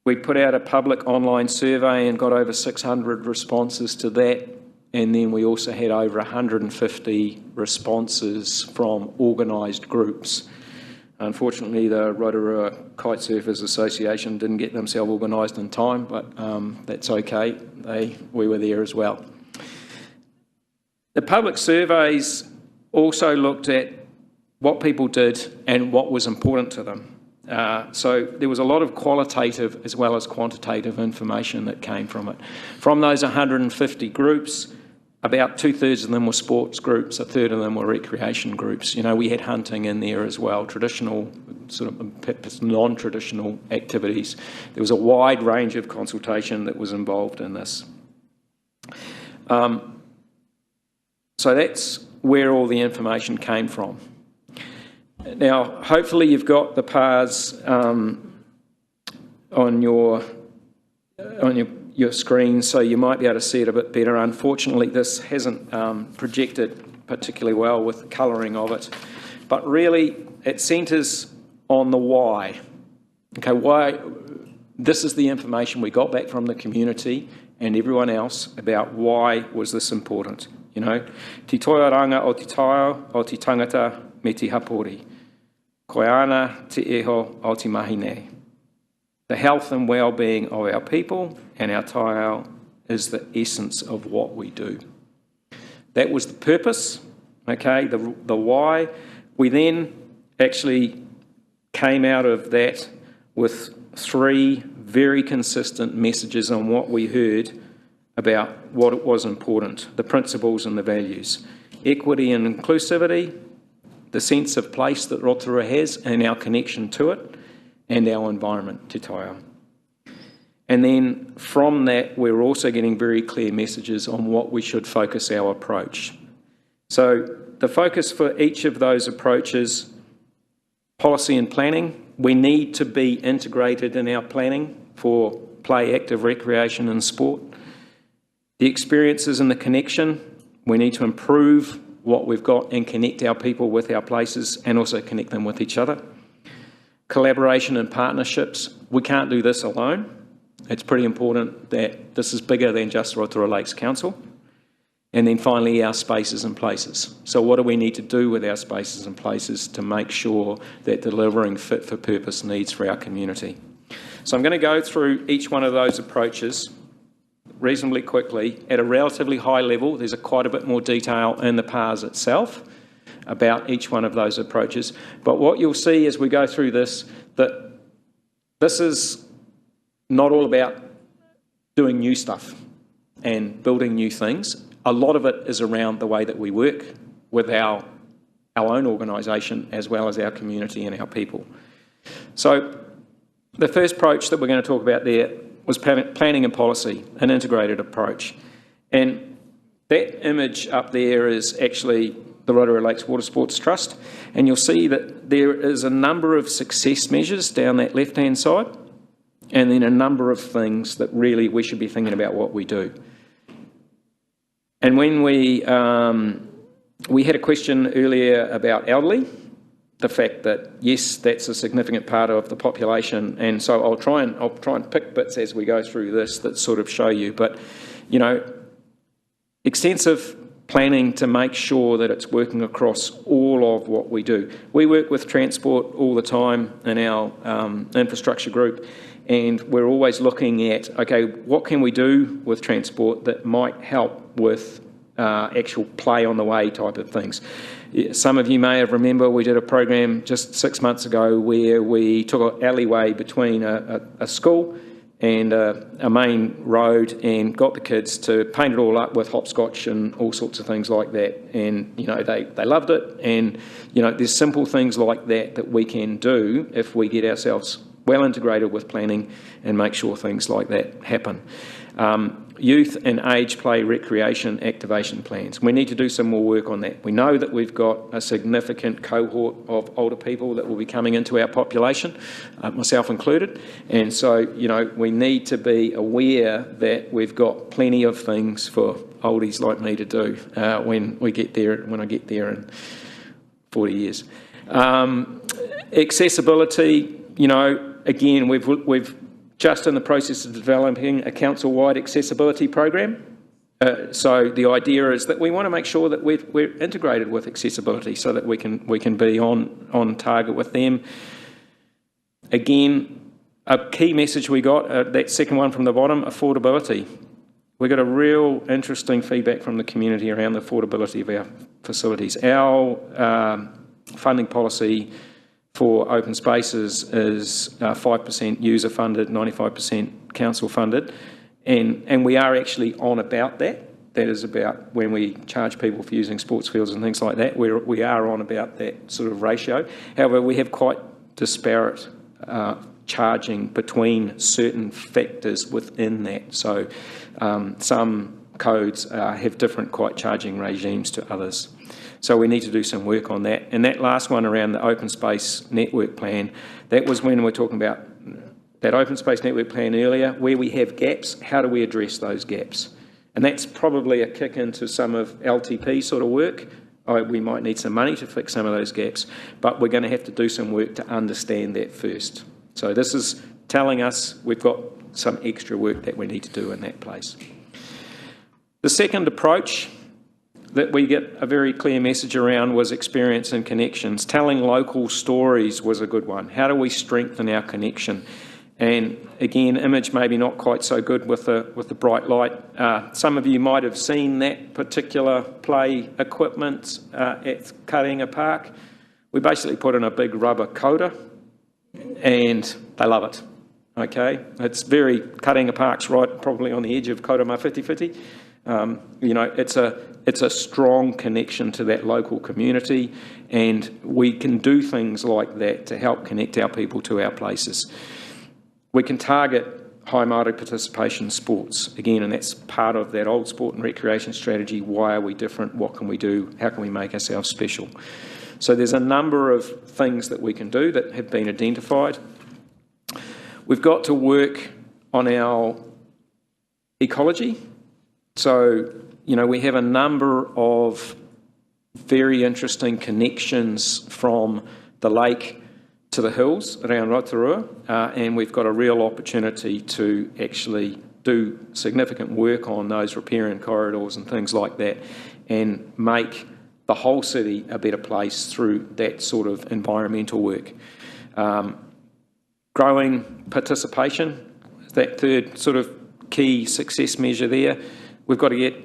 [SPEAKER 4] We put out a public online survey and got over 600 responses to that, and then we also had over 150 responses from organised groups. Unfortunately, the Rotorua Kite Surfers Association didn't get themselves organised in time, but that's okay. We were there as well. The public surveys also looked at what people did and what was important to them. So there was a lot of qualitative as well as quantitative information that came from it. From those 150 groups, about 2/3 of them were sports groups, 1/3 of them were recreation groups. You know, we had hunting in there as well, traditional, sort of non-traditional activities. There was a wide range of consultation that was involved in this. So that's where all the information came from. Now, hopefully you've got the PARs on your screen, so you might be able to see it a bit better. Unfortunately, this hasn't projected particularly well with the colouring of it, but really it centres on the why. Okay, why? This is the information we got back from the community and everyone else about why was this important. You know, te toiaranga o te tao o te tangata me te hapori. Koe ana te eho o te mahine. The health and well-being of our people and our taiao is the essence of what we do. That was the purpose, okay, the why. We then actually came out of that with 3 very consistent messages on what we heard about what it was important, the principles and the values. Equity and inclusivity, the sense of place that Rotorua has and our connection to it, and our environment, te taiao. And then from that, we're also getting very clear messages on what we should focus our approach. So the focus for each of those approaches, policy and planning, we need to be integrated in our planning for play, active, recreation and sport. The experiences and the connection, we need to improve what we've got and connect our people with our places and also connect them with each other. Collaboration and partnerships, we can't do this alone. It's pretty important that this is bigger than just Rotorua Lakes Council. And then finally, our spaces and places. So what do we need to do with our spaces and places to make sure that delivering fit for purpose needs for our community? So I'm going to go through each one of those approaches reasonably quickly at a relatively high level. There's quite a bit more detail in the PARS itself about each one of those approaches. But what you'll see as we go through this, that this is not all about doing new stuff and building new things. A lot of it is around the way that we work with our own organisation as well as our community and our people. So the first approach that we're going to talk about there was planning and policy, an integrated approach. And that image up there is actually the Rotorua Lakes Water Sports Trust, and you'll see that there is a number of success measures down that left-hand side, and then a number of things that really we should be thinking about what we do. And when we had a question earlier about elderly, the fact that yes, that's a significant part of the population, and so I'll try and pick bits as we go through this that sort of show you. But you know, extensive planning to make sure that it's working across all of what we do. We work with transport all the time in our infrastructure group, and we're always looking at, okay, what can we do with transport that might help with actual play on the way type of things. Some of you may have remember we did a program just 6 months ago where we took an alleyway between a school and a main road and got the kids to paint it all up with hopscotch and all sorts of things like that. And, you know, they loved it. And, you know, there's simple things like that that we can do if we get ourselves well integrated with planning and make sure things like that happen. Youth and age play recreation activation plans. We need to do some more work on that. We know that we've got a significant cohort of older people that will be coming into our population, myself included, and so, you know, we need to be aware that we've got plenty of things for oldies like me to do when I get there in 40 years. Accessibility, you know, again, we've just in the process of developing a council-wide accessibility program. So the idea is that we want to make sure that we're integrated with accessibility so that we can be on target with them. Again, a key message we got, that second one from the bottom, affordability. We got a real interesting feedback from the community around the affordability of our facilities. Our funding policy for open spaces is 5% user funded, 95% council funded, and we are actually on about that. That is about when we charge people for using sports fields and things like that. We are on about that sort of ratio. However, we have quite disparate charging between certain factors within that. So some codes have different charging regimes to others. So we need to do some work on that. And that last one around the open space network plan, that was when we're talking about that open space network plan earlier, where we have gaps, how do we address those gaps? And that's probably a kick into some of LTP sort of work. We might need some money to fix some of those gaps, but we're going to have to do some work to understand that first. So this is telling us we've got some extra work that we need to do in that place. The second approach that we get a very clear message around was experience and connections. Telling local stories was a good one. How do we strengthen our connection? And again, image maybe not quite so good with the bright light. Some of you might have seen that particular play equipment at Karenga Park. We basically put in a big rubber coda and they love it. Okay, it's very, Karenga Park's right probably on the edge of Kaurama Whitiwhiti. You know, it's a strong connection to that local community, and we can do things like that to help connect our people to our places. We can target high Māori participation sports, again, and that's part of that old sport and recreation strategy. Why are we different? What can we do? How can we make ourselves special? So there's a number of things that we can do that have been identified. We've got to work on our ecology. So, you know, we have a number of very interesting connections from the lake to the hills around Rotorua, and we've got a real opportunity to actually do significant work on those riparian corridors and things like that and make the whole city a better place through that sort of environmental work. Growing participation, that third sort of key success measure there. We've got to get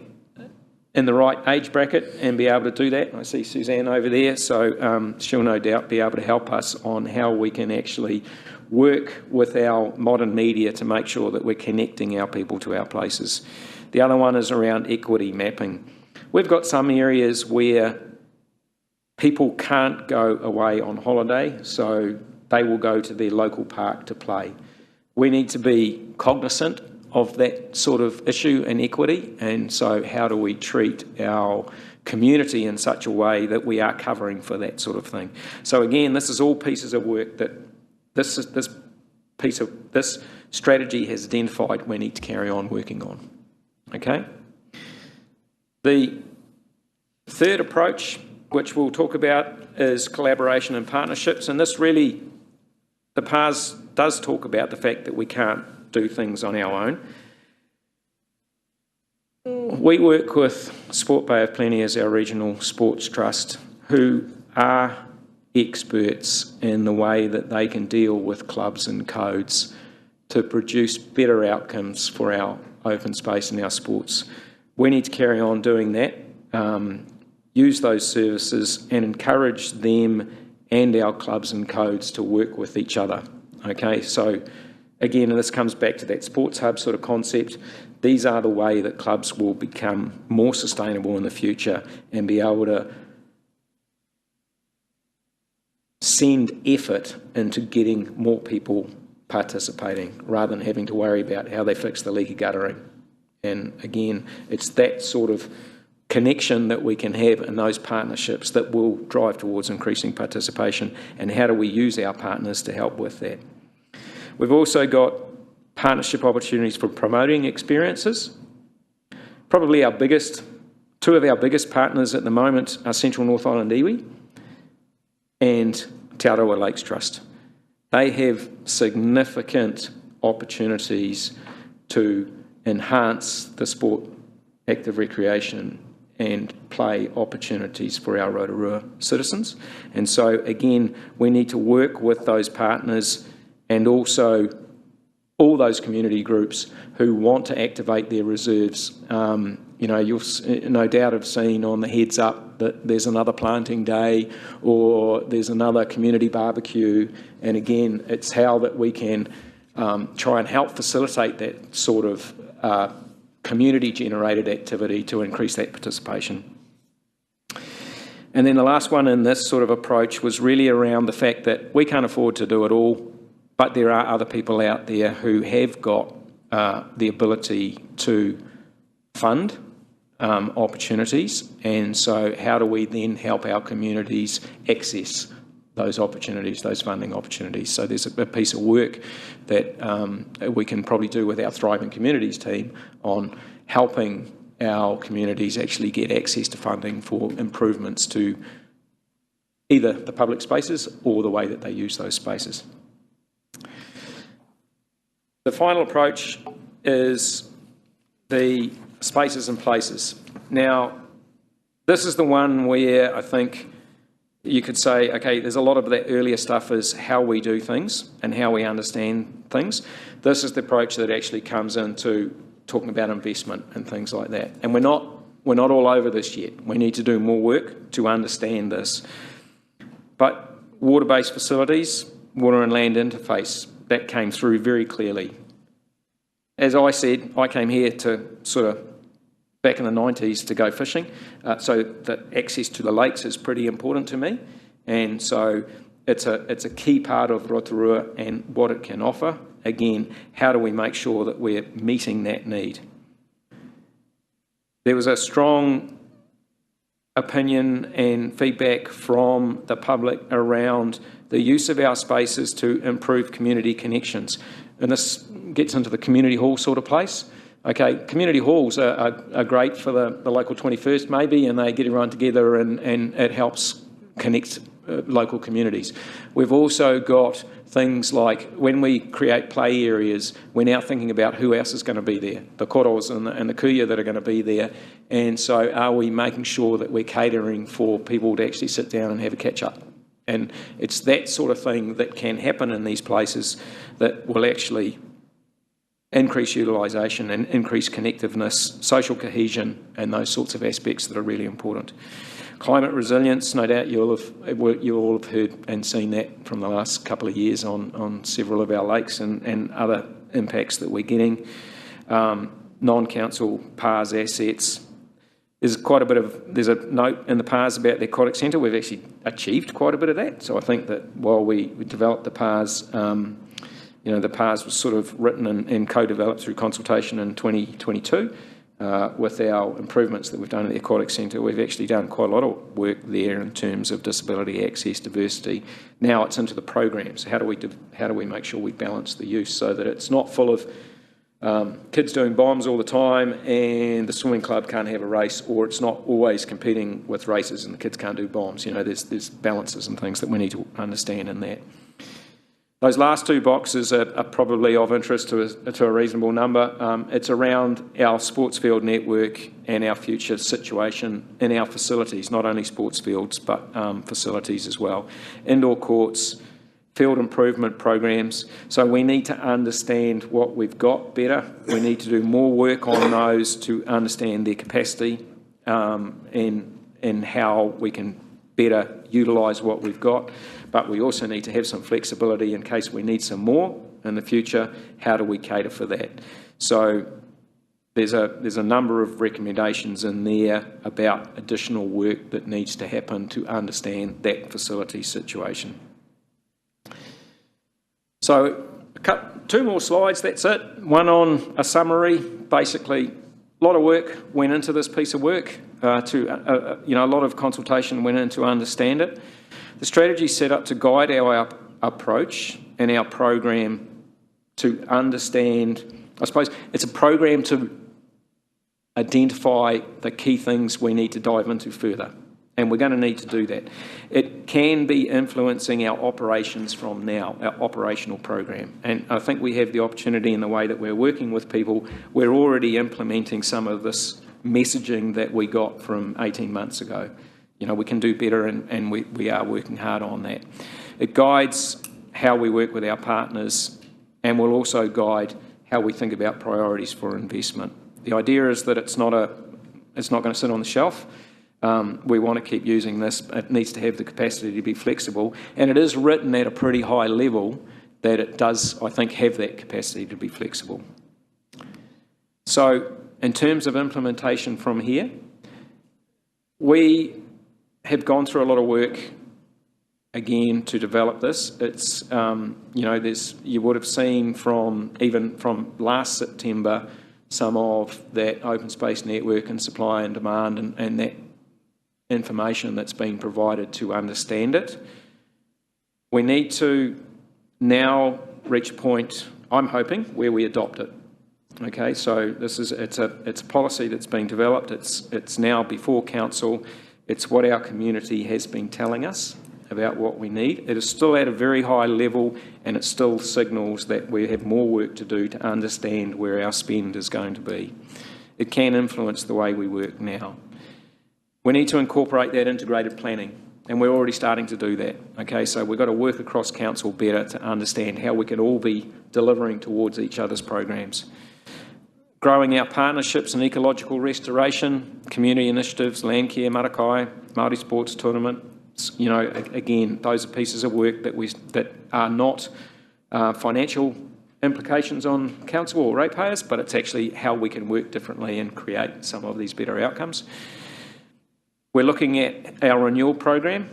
[SPEAKER 4] in the right age bracket and be able to do that. I see Suzanne over there, so she'll no doubt be able to help us on how we can actually work with our modern media to make sure that we're connecting our people to our places. The other one is around equity mapping. We've got some areas where people can't go away on holiday, so they will go to their local park to play. We need to be cognizant of that sort of issue and equity, and so how do we treat our community in such a way that we are covering for that sort of thing. So again, this is all pieces of work that this strategy has identified we need to carry on working on. Okay? The third approach, which we'll talk about, is collaboration and partnerships, and this really, the PARS does talk about the fact that we can't do things on our own. We work with Sport Bay of Plenty as our regional sports trust, who are experts in the way that they can deal with clubs and codes to produce better outcomes for our open space and our sports. We need to carry on doing that, use those services and encourage them and our clubs and codes to work with each other. Okay, so again, and this comes back to that sports hub sort of concept. These are the way that clubs will become more sustainable in the future and be able to send effort into getting more people participating rather than having to worry about how they fix the leaky guttering. And again, it's that sort of connection that we can have in those partnerships that will drive towards increasing participation, and how do we use our partners to help with that. We've also got partnership opportunities for promoting experiences. Probably two of our biggest partners at the moment are Central North Island Iwi and Te Arawa Lakes Trust. They have significant opportunities to enhance the sport, active recreation and play opportunities for our Rotorua citizens. And so again, we need to work with those partners and also all those community groups who want to activate their reserves. You know, you'll no doubt have seen on the heads up that there's another planting day or there's another community barbecue. And again, it's how that we can try and help facilitate that sort of community-generated activity to increase that participation. And then the last one in this sort of approach was really around the fact that we can't afford to do it all, but there are other people out there who have got the ability to fund opportunities, and so how do we then help our communities access those opportunities, those funding opportunities? So there's a piece of work that we can probably do with our Thriving Communities team on helping our communities actually get access to funding for improvements to either the public spaces or the way that they use those spaces. The final approach is the spaces and places. Now, this is the one where I think you could say, okay, there's a lot of that earlier stuff is how we do things and how we understand things. This is the approach that actually comes into talking about investment and things like that. And we're not all over this yet. We need to do more work to understand this. But water-based facilities, water and land interface, that came through very clearly. As I said, I came here to sort of back in the 90s to go fishing, so that access to the lakes is pretty important to me, and so it's a key part of Rotorua and what it can offer. Again, how do we make sure that we're meeting that need? There was a strong opinion and feedback from the public around the use of our spaces to improve community connections, and this gets into the community hall sort of place. Okay, community halls are great for the local 21st maybe, and they get everyone together and it helps connect local communities. We've also got things like when we create play areas, we're now thinking about who else is going to be there, the koros and the kuya that are going to be there, and so are we making sure that we're catering for people to actually sit down and have a catch up? And it's that sort of thing that can happen in these places that will actually increased utilisation and increased connectiveness, social cohesion, and those sorts of aspects that are really important. Climate resilience, no doubt you all have heard and seen that from the last couple of years on several of our lakes and other impacts that we're getting. Non-council PARS assets. There's a note in the PARS about the aquatic centre. We've actually achieved quite a bit of that. So I think that while we developed the PARS, the PARS was sort of written and co-developed through consultation in 2022. With our improvements that we've done at the aquatic centre, we've actually done quite a lot of work there in terms of disability access, diversity. Now it's into the programs. How do we make sure we balance the use so that it's not full of kids doing bombs all the time and the swimming club can't have a race, or it's not always competing with races and the kids can't do bombs. There's balances and things that we need to understand in that. Those last two boxes are probably of interest to a reasonable number. It's around our sports field network and our future situation in our facilities, not only sports fields, but facilities as well. Indoor courts, field improvement programs. So we need to understand what we've got better. We need to do more work on those to understand their capacity and how we can better utilise what we've got. But we also need to have some flexibility in case we need some more in the future. How do we cater for that? So there's a number of recommendations in there about additional work that needs to happen to understand that facility situation. So two more slides, that's it. One on a summary. Basically, a lot of work went into this piece of work. A lot of consultation went in to understand it. The strategy is set up to guide our approach and our program to understand. I suppose it's a program to identify the key things we need to dive into further, and we're going to need to do that. It can be influencing our operations from now, our operational program, and I think we have the opportunity in the way that we're working with people. We're already implementing some of this messaging that we got from 18 months ago. We can do better, and we are working hard on that. It guides how we work with our partners, and will also guide how we think about priorities for investment. The idea is that it's not going to sit on the shelf. We want to keep using this. It needs to have the capacity to be flexible, and it is written at a pretty high level that it does, I think, have that capacity to be flexible. So in terms of implementation from here, we have gone through a lot of work again to develop this. It's you would have seen from last September some of that open space network and supply and demand and that information that's been provided to understand it. We need to now reach a point, I'm hoping, where we adopt it. Okay, so it's a policy that's being developed. It's now before council. It's what our community has been telling us about what we need. It is still at a very high level, and it still signals that we have more work to do to understand where our spend is going to be. It can influence the way we work now. We need to incorporate that integrated planning, and we're already starting to do that. Okay, so we've got to work across council better to understand how we can all be delivering towards each other's programs. Growing our partnerships in ecological restoration, community initiatives, land care, marakai, Māori sports tournaments. Again, those are pieces of work that are not financial implications on council or ratepayers, but it's actually how we can work differently and create some of these better outcomes. We're looking at our renewal program.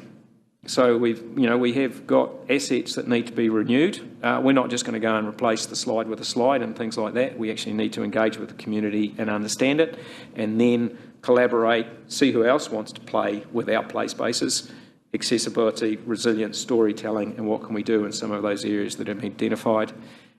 [SPEAKER 4] So we have got assets that need to be renewed. We're not just going to go and replace the slide with a slide and things like that. We actually need to engage with the community and understand it, and then collaborate, see who else wants to play with our play spaces, accessibility, resilience, storytelling, and what can we do in some of those areas that have been identified.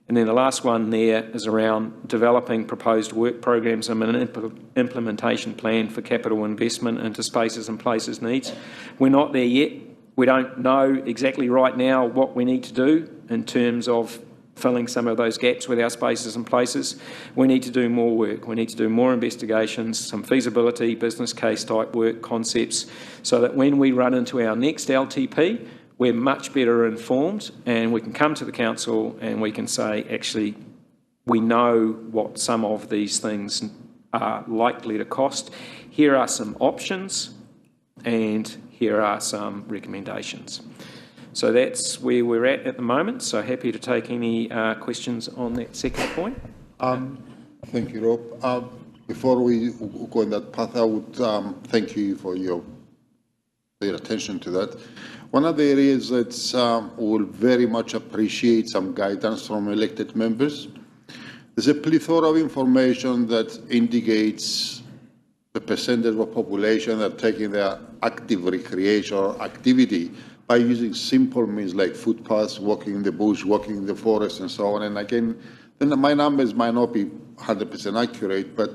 [SPEAKER 4] And then the last one there is around developing proposed work programs and an implementation plan for capital investment into spaces and places needs. We're not there yet. We don't know exactly right now what we need to do in terms of filling some of those gaps with our spaces and places. We need to do more work. We need to do more investigations, some feasibility, business case type work, concepts, so that when we run into our next LTP, we're much better informed and we can come to the council and we can say, actually, we know what some of these things are likely to cost. Here are some options, and here are some recommendations. So that's where we're at the moment. So happy to take any questions on that second point.
[SPEAKER 3] Thank you, Rob. Before we go in that path, I would thank you for your attention to that. One of the areas that we'll very much appreciate some guidance from elected members. There's a plethora of information that indicates the percentage of population that are taking their active recreational activity by using simple means like footpaths, walking in the bush, walking in the forest, and so on. And again, then my numbers might not be 100% accurate, but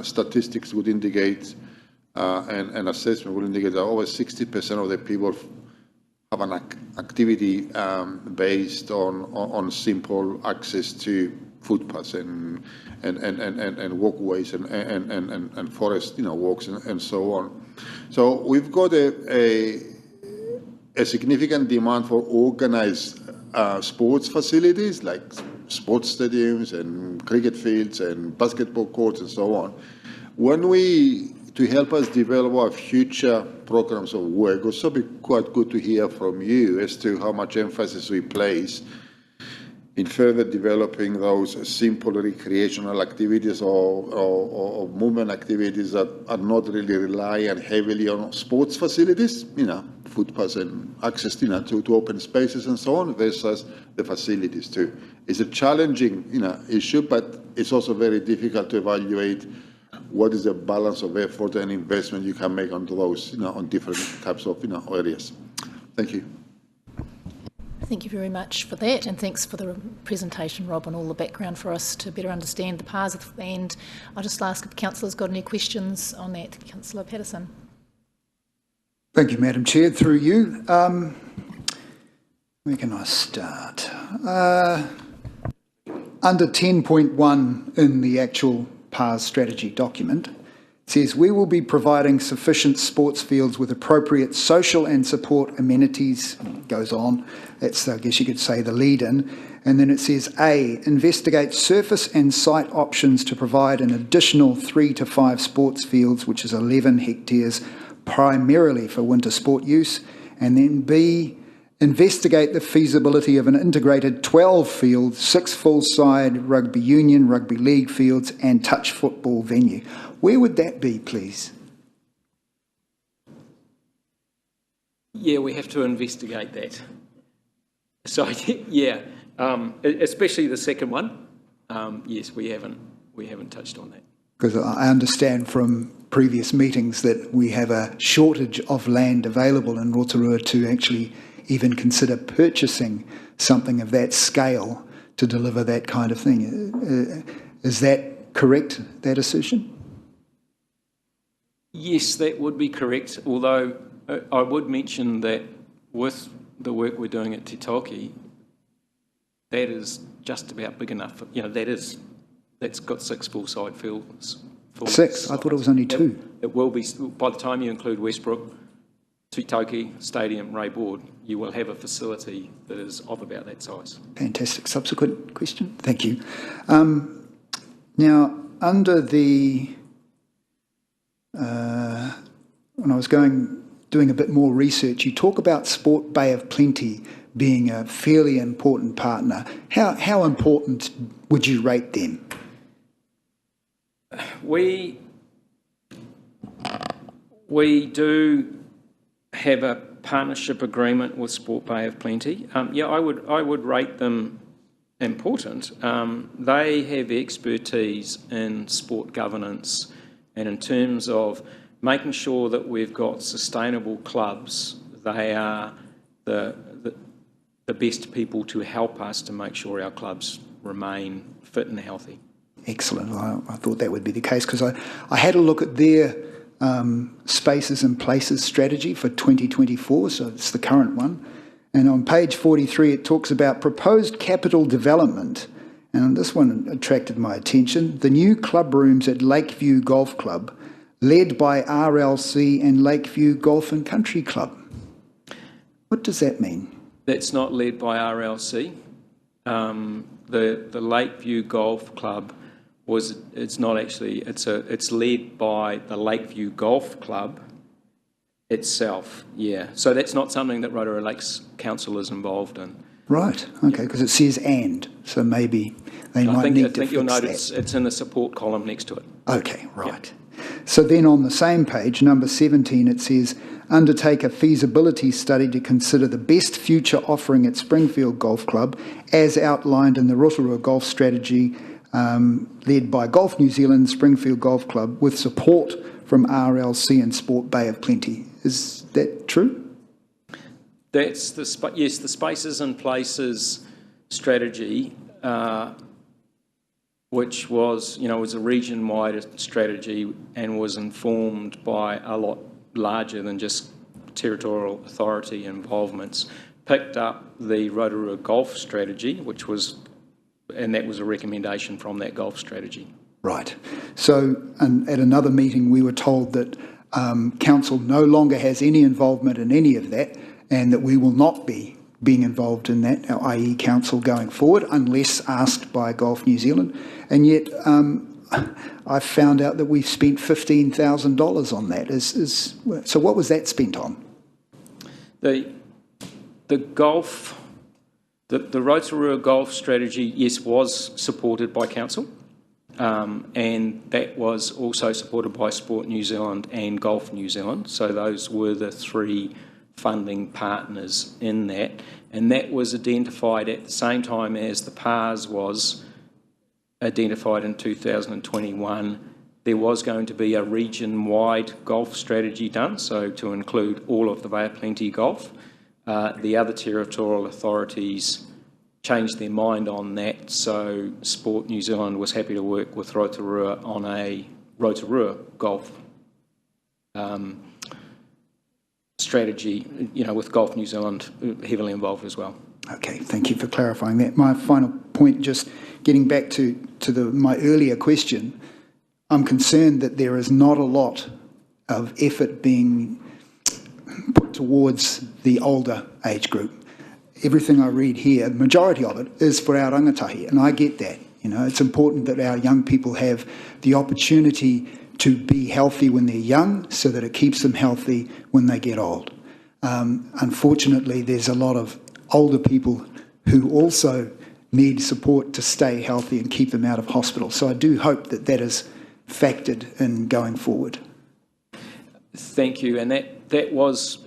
[SPEAKER 3] statistics would indicate, and assessment would indicate that over 60% of the people have an activity based on simple access to footpaths and walkways and forest walks and so on. So we've got a significant demand for organized sports facilities like sports stadiums and cricket fields and basketball courts and so on. To help us develop our future programs of work, it would also be quite good to hear from you as to how much emphasis we place in further developing those simple recreational activities or movement activities that are not really reliant heavily on sports facilities, footpaths and access, to open spaces and so on, versus the facilities too. It's a challenging, issue, but it's also very difficult to evaluate what is the balance of effort and investment you can make onto those, on different types of, areas. Thank you.
[SPEAKER 1] Thank you very much for that, and thanks for the presentation, Rob, and all the background for us to better understand the PARS. And I'll just ask if councillors got any questions on that. Councillor Patterson.
[SPEAKER 7] Thank you, Madam Chair. Through you. Where can I start? Under 10.1 in the actual PARS strategy document, it says, we will be providing sufficient sports fields with appropriate social and support amenities. It goes on. That's, I guess you could say, the lead-in. And then it says, A, investigate surface and site options to provide an additional 3 to 5 sports fields, which is 11 hectares, primarily for winter sport use. And then B, investigate the feasibility of an integrated 12-field, 6 full-side rugby union, rugby league fields and touch football venue. Where would that be, please?
[SPEAKER 4] Yeah, we have to investigate that. So, yeah, especially the second one. Yes, we haven't touched on that.
[SPEAKER 7] Because I understand from previous meetings that we have a shortage of land available in Rotorua to actually even consider purchasing something of that scale to deliver that kind of thing. Is that correct, that assertion?
[SPEAKER 4] Yes, that would be correct, although I would mention that with the work we're doing at Te Toki, that is just about big enough. That's got 6 full-side fields.
[SPEAKER 7] 6? I thought it was only 2.
[SPEAKER 4] It will be, by the time you include Westbrook, Te Toki, Stadium, Ray Board, you will have a facility that is of about that size.
[SPEAKER 7] Fantastic. Subsequent question? Thank you. Now, under the... when I was doing a bit more research, you talk about Sport Bay of Plenty being a fairly important partner. How important would you rate them?
[SPEAKER 4] We do have a partnership agreement with Sport Bay of Plenty. Yeah, I would rate them important. They have expertise in sport governance and in terms of making sure that we've got sustainable clubs. They are the best people to help us to make sure our clubs remain fit and healthy.
[SPEAKER 7] Excellent. I thought that would be the case because I had a look at their Spaces and Places strategy for 2024, so it's the current one. And on page 43, it talks about proposed capital development. And this one attracted my attention. The new club rooms at Lakeview Golf Club, led by RLC and Lakeview Golf and Country Club. What does that mean?
[SPEAKER 4] That's not led by RLC. the Lakeview Golf Club it's not actually, it's led by the Lakeview Golf Club itself, yeah. So that's not something that Rotorua Lakes Council is involved in.
[SPEAKER 7] Right, okay, because it says "and," so maybe they might need to fix that.
[SPEAKER 4] I think you'll notice it's in the support column next to it.
[SPEAKER 7] Okay, right. So then on the same page, number 17, it says, undertake a feasibility study to consider the best future offering at Springfield Golf Club as outlined in the Rotorua Golf Strategy led by Golf New Zealand Springfield Golf Club with support from RLC and Sport Bay of Plenty. Is that true?
[SPEAKER 4] That's the Spaces and Places strategy, which was, was a region-wide strategy and was informed by a lot larger than just territorial authority involvements, picked up the Rotorua Golf Strategy, and that was a recommendation from that golf strategy. Right.
[SPEAKER 7] So at another meeting we were told that Council no longer has any involvement in any of that and that we will not be being involved in that, i.e. Council going forward, unless asked by Golf New Zealand. And yet I found out that we've spent $15,000 on that. So what was that spent on?
[SPEAKER 4] The Rotorua Golf Strategy, yes, was supported by Council, and that was also supported by Sport New Zealand and Golf New Zealand. So those were the three funding partners in that, and that was identified at the same time as the PARS was identified in 2021. There was going to be a region-wide golf strategy done, so to include all of the Bay of Plenty golf. The other territorial authorities changed their mind on that, so Sport New Zealand was happy to work with Rotorua on a Rotorua golf strategy, with Golf New Zealand heavily involved as well.
[SPEAKER 7] Okay, thank you for clarifying that. My final point, just getting back to my earlier question, I'm concerned that there is not a lot of effort being put towards the older age group. Everything I read here, the majority of it is for our rangatahi, and I get that. It's important that our young people have the opportunity to be healthy when they're young so that it keeps them healthy when they get old. Unfortunately, there's a lot of older people who also need support to stay healthy and keep them out of hospital. So I do hope that that is factored in going forward.
[SPEAKER 4] Thank you. And that was,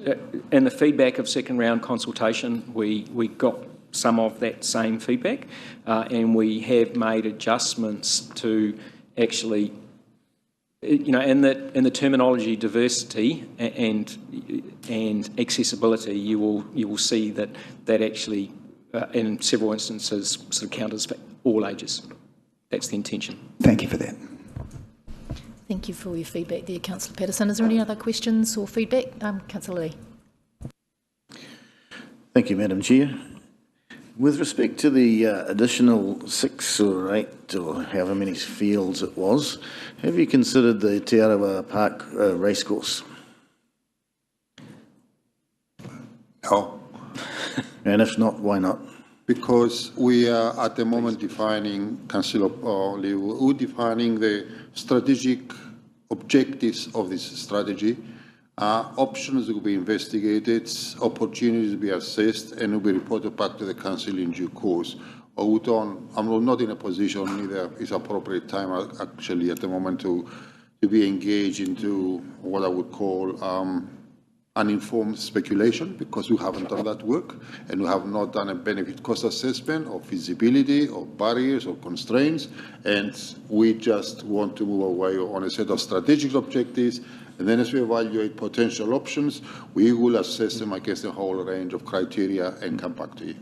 [SPEAKER 4] in the feedback of second round consultation, we got some of that same feedback, and we have made adjustments to actually, in the terminology diversity and accessibility, you will see that actually, in several instances, sort of counters for all ages. That's the intention.
[SPEAKER 7] Thank you for that.
[SPEAKER 1] Thank you for your feedback there, Councillor Patterson. Is there any other questions or feedback? Councillor Lee.
[SPEAKER 8] Thank you, Madam Chair. With respect to the additional 6 or 8 or however many fields it was, have you considered the Te Arawa Park racecourse?
[SPEAKER 3] No.
[SPEAKER 8] And if not, why not?
[SPEAKER 3] Because we are at the moment defining, Councillor Lee, we're defining the strategic objectives of this strategy. Options will be investigated, opportunities will be assessed, and will be reported back to the Council in due course. I'm not in a position, neither is appropriate time actually at the moment to be engaged into what I would call uninformed speculation, because we haven't done that work and we have not done a benefit cost assessment or feasibility or barriers or constraints, and we just want to move away on a set of strategic objectives, and then as we evaluate potential options, we will assess them against a whole range of criteria and come back to you.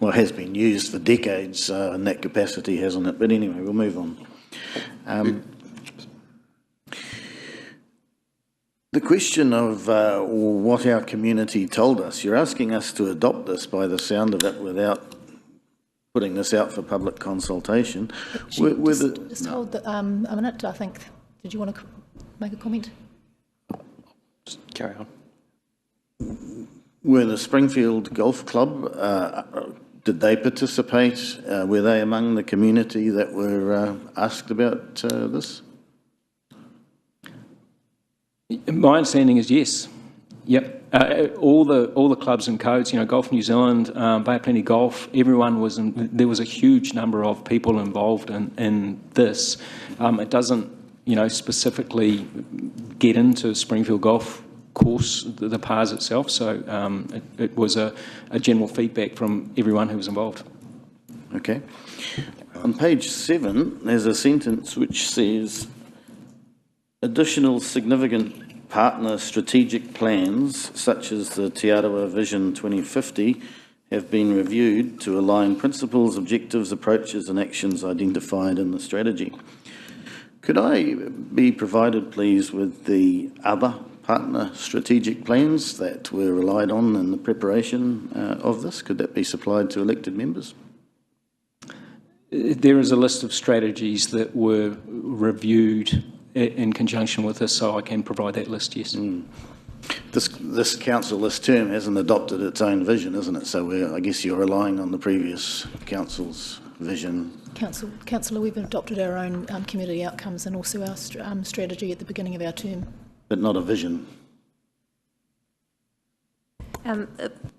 [SPEAKER 8] Well, it has been used for decades in that capacity, hasn't it? But anyway, we'll move on. The question of what our community told us, you're asking us to adopt this by the sound of it without putting this out for public consultation.
[SPEAKER 1] Just hold a minute, I think. Did you want to make a comment?
[SPEAKER 4] Just carry on.
[SPEAKER 8] Were the Springfield Golf Club Did they participate? Were they among the community that were asked about this?
[SPEAKER 4] My understanding is yes. Yep. All the clubs and codes, Golf New Zealand, Bay of Plenty Golf, everyone was there was a huge number of people involved in this. It doesn't, specifically get into Springfield Golf Course, the PARS itself, so it was a general feedback from everyone who was involved.
[SPEAKER 8] Okay. On page 7, there's a sentence which says, additional significant partner strategic plans, such as the Te Arawa Vision 2050, have been reviewed to align principles, objectives, approaches and actions identified in the strategy. Could I be provided, please, with the other partner strategic plans that were relied on in the preparation of this? Could that be supplied to elected members?
[SPEAKER 4] There is a list of strategies that were reviewed in conjunction with this, so I can provide that list, yes.
[SPEAKER 8] This council, this term, hasn't adopted its own vision, isn't it? So I guess you're relying on the previous council's vision.
[SPEAKER 1] Councillor, we've adopted our own community outcomes and also our strategy at the beginning of our term.
[SPEAKER 8] But not a vision.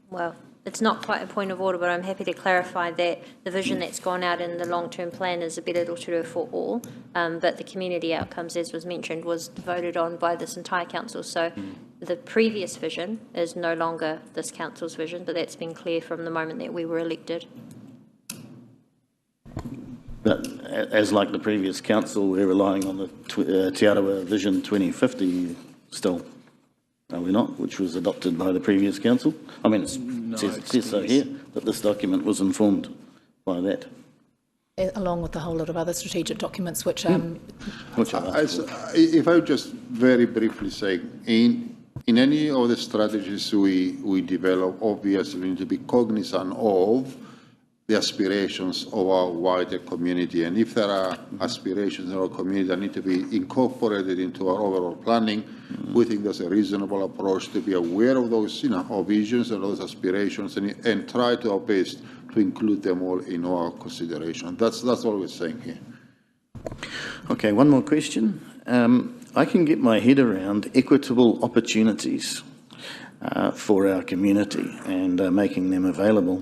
[SPEAKER 6] Well, it's not quite a point of order, but I'm happy to clarify that the vision that's gone out in the long-term plan is a better Rotorua for all, but the community outcomes, as was mentioned, was voted on by this entire council. So the previous vision is no longer this council's vision, but that's been clear from the moment that we were elected.
[SPEAKER 8] But as like the previous council, we're relying on the Te Arawa Vision 2050 still, are we not? Which was adopted by the previous council. I mean, it says so here, that this document was informed by that.
[SPEAKER 1] Along with a whole lot of other strategic documents, which...
[SPEAKER 3] If I would just very briefly say, in any of the strategies we develop, obviously we need to be cognizant of the aspirations of our wider community. And if there are aspirations in our community that need to be incorporated into our overall planning, we think that's a reasonable approach to be aware of those, our visions and those aspirations and try to our best to include them all in our consideration. That's what we're saying here.
[SPEAKER 8] Okay, one more question. I can get my head around equitable opportunities for our community and making them available.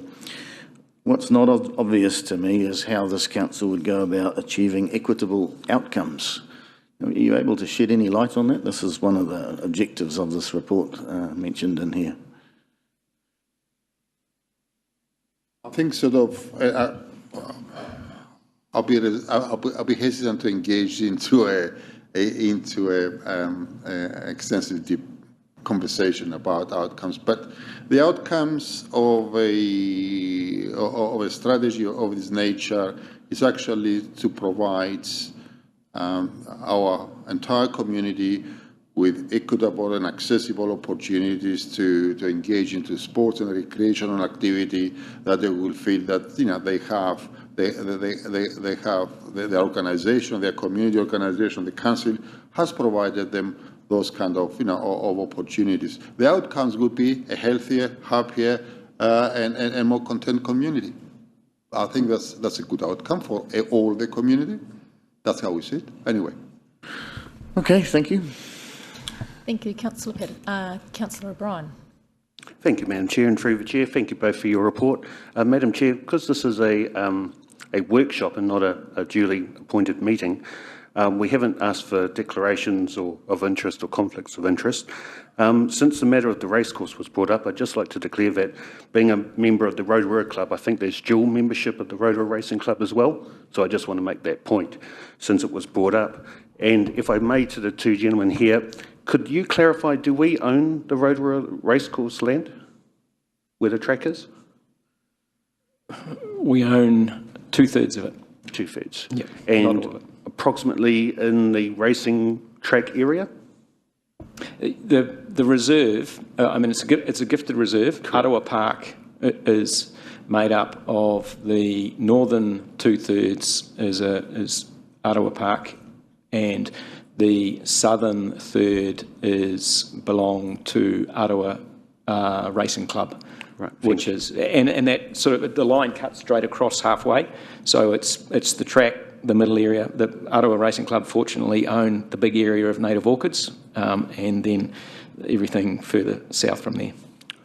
[SPEAKER 8] What's not obvious to me is how this council would go about achieving equitable outcomes. Are you able to shed any light on that? This is one of the objectives of this report mentioned in here.
[SPEAKER 3] I think sort of, I'll be hesitant to engage into a extensive deep conversation about outcomes, but the outcomes of a strategy of this nature is actually to provide our entire community with equitable and accessible opportunities to engage into sports and recreational activity, that they will feel that they have their organization, their community organization, the council has provided them those kind of of opportunities. The outcomes would be a healthier, happier, and more content community. I think that's a good outcome for all the community. That's how we see it. Anyway.
[SPEAKER 8] Okay, thank you.
[SPEAKER 1] Thank you, Councillor Councillor O'Brien.
[SPEAKER 9] Thank you, Madam Chair, and through the Chair, thank you both for your report. Madam Chair, because this is a workshop and not a duly appointed meeting, we haven't asked for declarations of interest or conflicts of interest. Since the matter of the racecourse was brought up, I'd just like to declare that being a member of the Rotorua Club, I think there's dual membership of the Rotorua Racing Club as well, so I just want to make that point since it was brought up. And if I may, to the two gentlemen here, could you clarify, do we own the Rotorua Racecourse land where the track is?
[SPEAKER 4] We own 2/3 of it.
[SPEAKER 9] 2/3.
[SPEAKER 4] Yeah.
[SPEAKER 9] And approximately in the racing track area?
[SPEAKER 4] The reserve, I mean, it's a gifted reserve. Rotorua Park is made up of the northern 2/3 is Rotorua Park, and the southern third belong to Rotorua Racing Club.
[SPEAKER 9] Right.
[SPEAKER 4] which is, and that sort of, the line cuts straight across halfway. So it's the track, the middle area. The Rotorua Racing Club fortunately own the big area of native orchids, and then everything further south from there.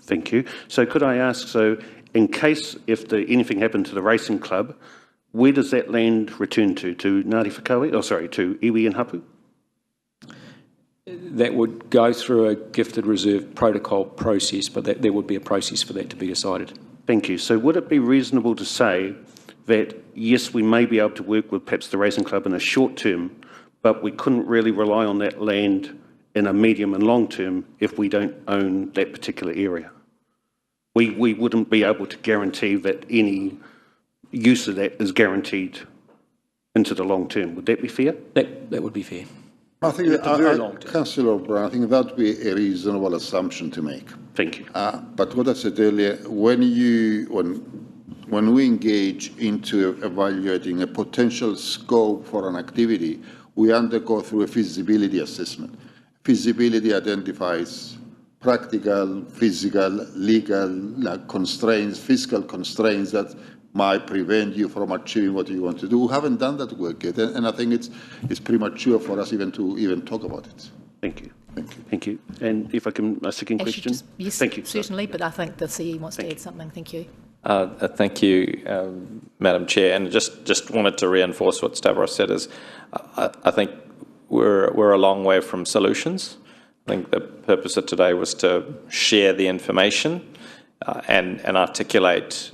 [SPEAKER 9] Thank you. So could I ask, so in case if anything happened to the racing club, where does that land return to? To Ngāti Whakaui? Oh, sorry, to iwi and hapu?
[SPEAKER 4] That would go through a gifted reserve protocol process, but there would be a process for that to be decided.
[SPEAKER 9] Thank you. So would it be reasonable to say that, yes, we may be able to work with perhaps the racing club in a short term, but we couldn't really rely on that land in a medium and long term if we don't own that particular area? We wouldn't be able to guarantee that any use of that is guaranteed into the long term. Would that be fair?
[SPEAKER 4] That would be fair.
[SPEAKER 3] I think,
[SPEAKER 4] very long term.
[SPEAKER 3] Councillor Brown, I think that would be a reasonable assumption to make.
[SPEAKER 9] Thank you.
[SPEAKER 3] But what I said earlier, when we engage into evaluating a potential scope for an activity, we undergo through a feasibility assessment. Feasibility identifies practical, physical, legal constraints, fiscal constraints that might prevent you from achieving what you want to do. We haven't done that work yet, and I think it's premature for us even to talk about it.
[SPEAKER 9] Thank you.
[SPEAKER 3] Thank you.
[SPEAKER 9] Thank you. And if I can, a second
[SPEAKER 1] Actually,
[SPEAKER 9] question?
[SPEAKER 1] yes,
[SPEAKER 9] Thank you.
[SPEAKER 1] certainly, but I think the CE wants to add something. Thank you.
[SPEAKER 10] Thank you, Madam Chair. And just wanted to reinforce what Stavros said is, I think we're a long way from solutions. I think the purpose of today was to share the information and articulate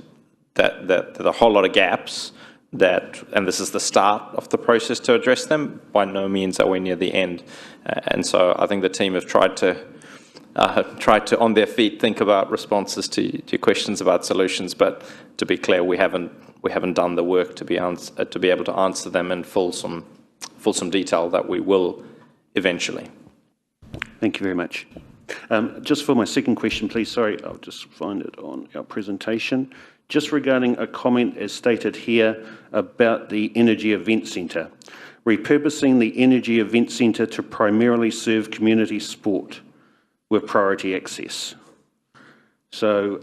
[SPEAKER 10] that there are a whole lot of gaps and this is the start of the process to address them. By no means are we near the end. And so I think the team have tried to on their feet think about responses to questions about solutions, but to be clear, we haven't done the work to be able to answer them in fulsome detail that we will eventually.
[SPEAKER 9] Thank you very much. Just for my second question, please, sorry, I'll just find it on our presentation. Just regarding a comment as stated here about the Energy Event Centre, repurposing the Energy Event Centre to primarily serve community sport with priority access. So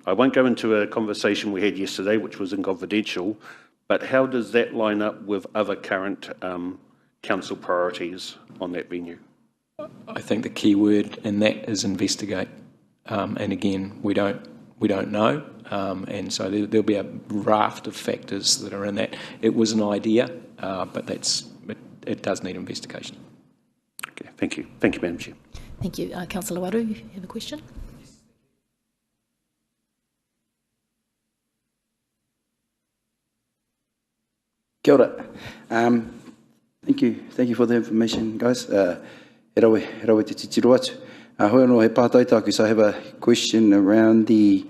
[SPEAKER 9] I won't go into a conversation we had yesterday, which was in confidential, but how does that line up with other current council priorities on that venue?
[SPEAKER 4] I think the key word in that is investigate. And again, we don't know. And so there'll be a raft of factors that are in that. It was an idea, but it does need investigation.
[SPEAKER 9] Okay, thank you. Thank you, Madam Chair.
[SPEAKER 1] Thank you. Councillor Waru, you have a question?
[SPEAKER 11] Kia ora. Thank you for the information, guys. He rawe te titiro atu. Hoi anō he pātai tāku, so I have a question around the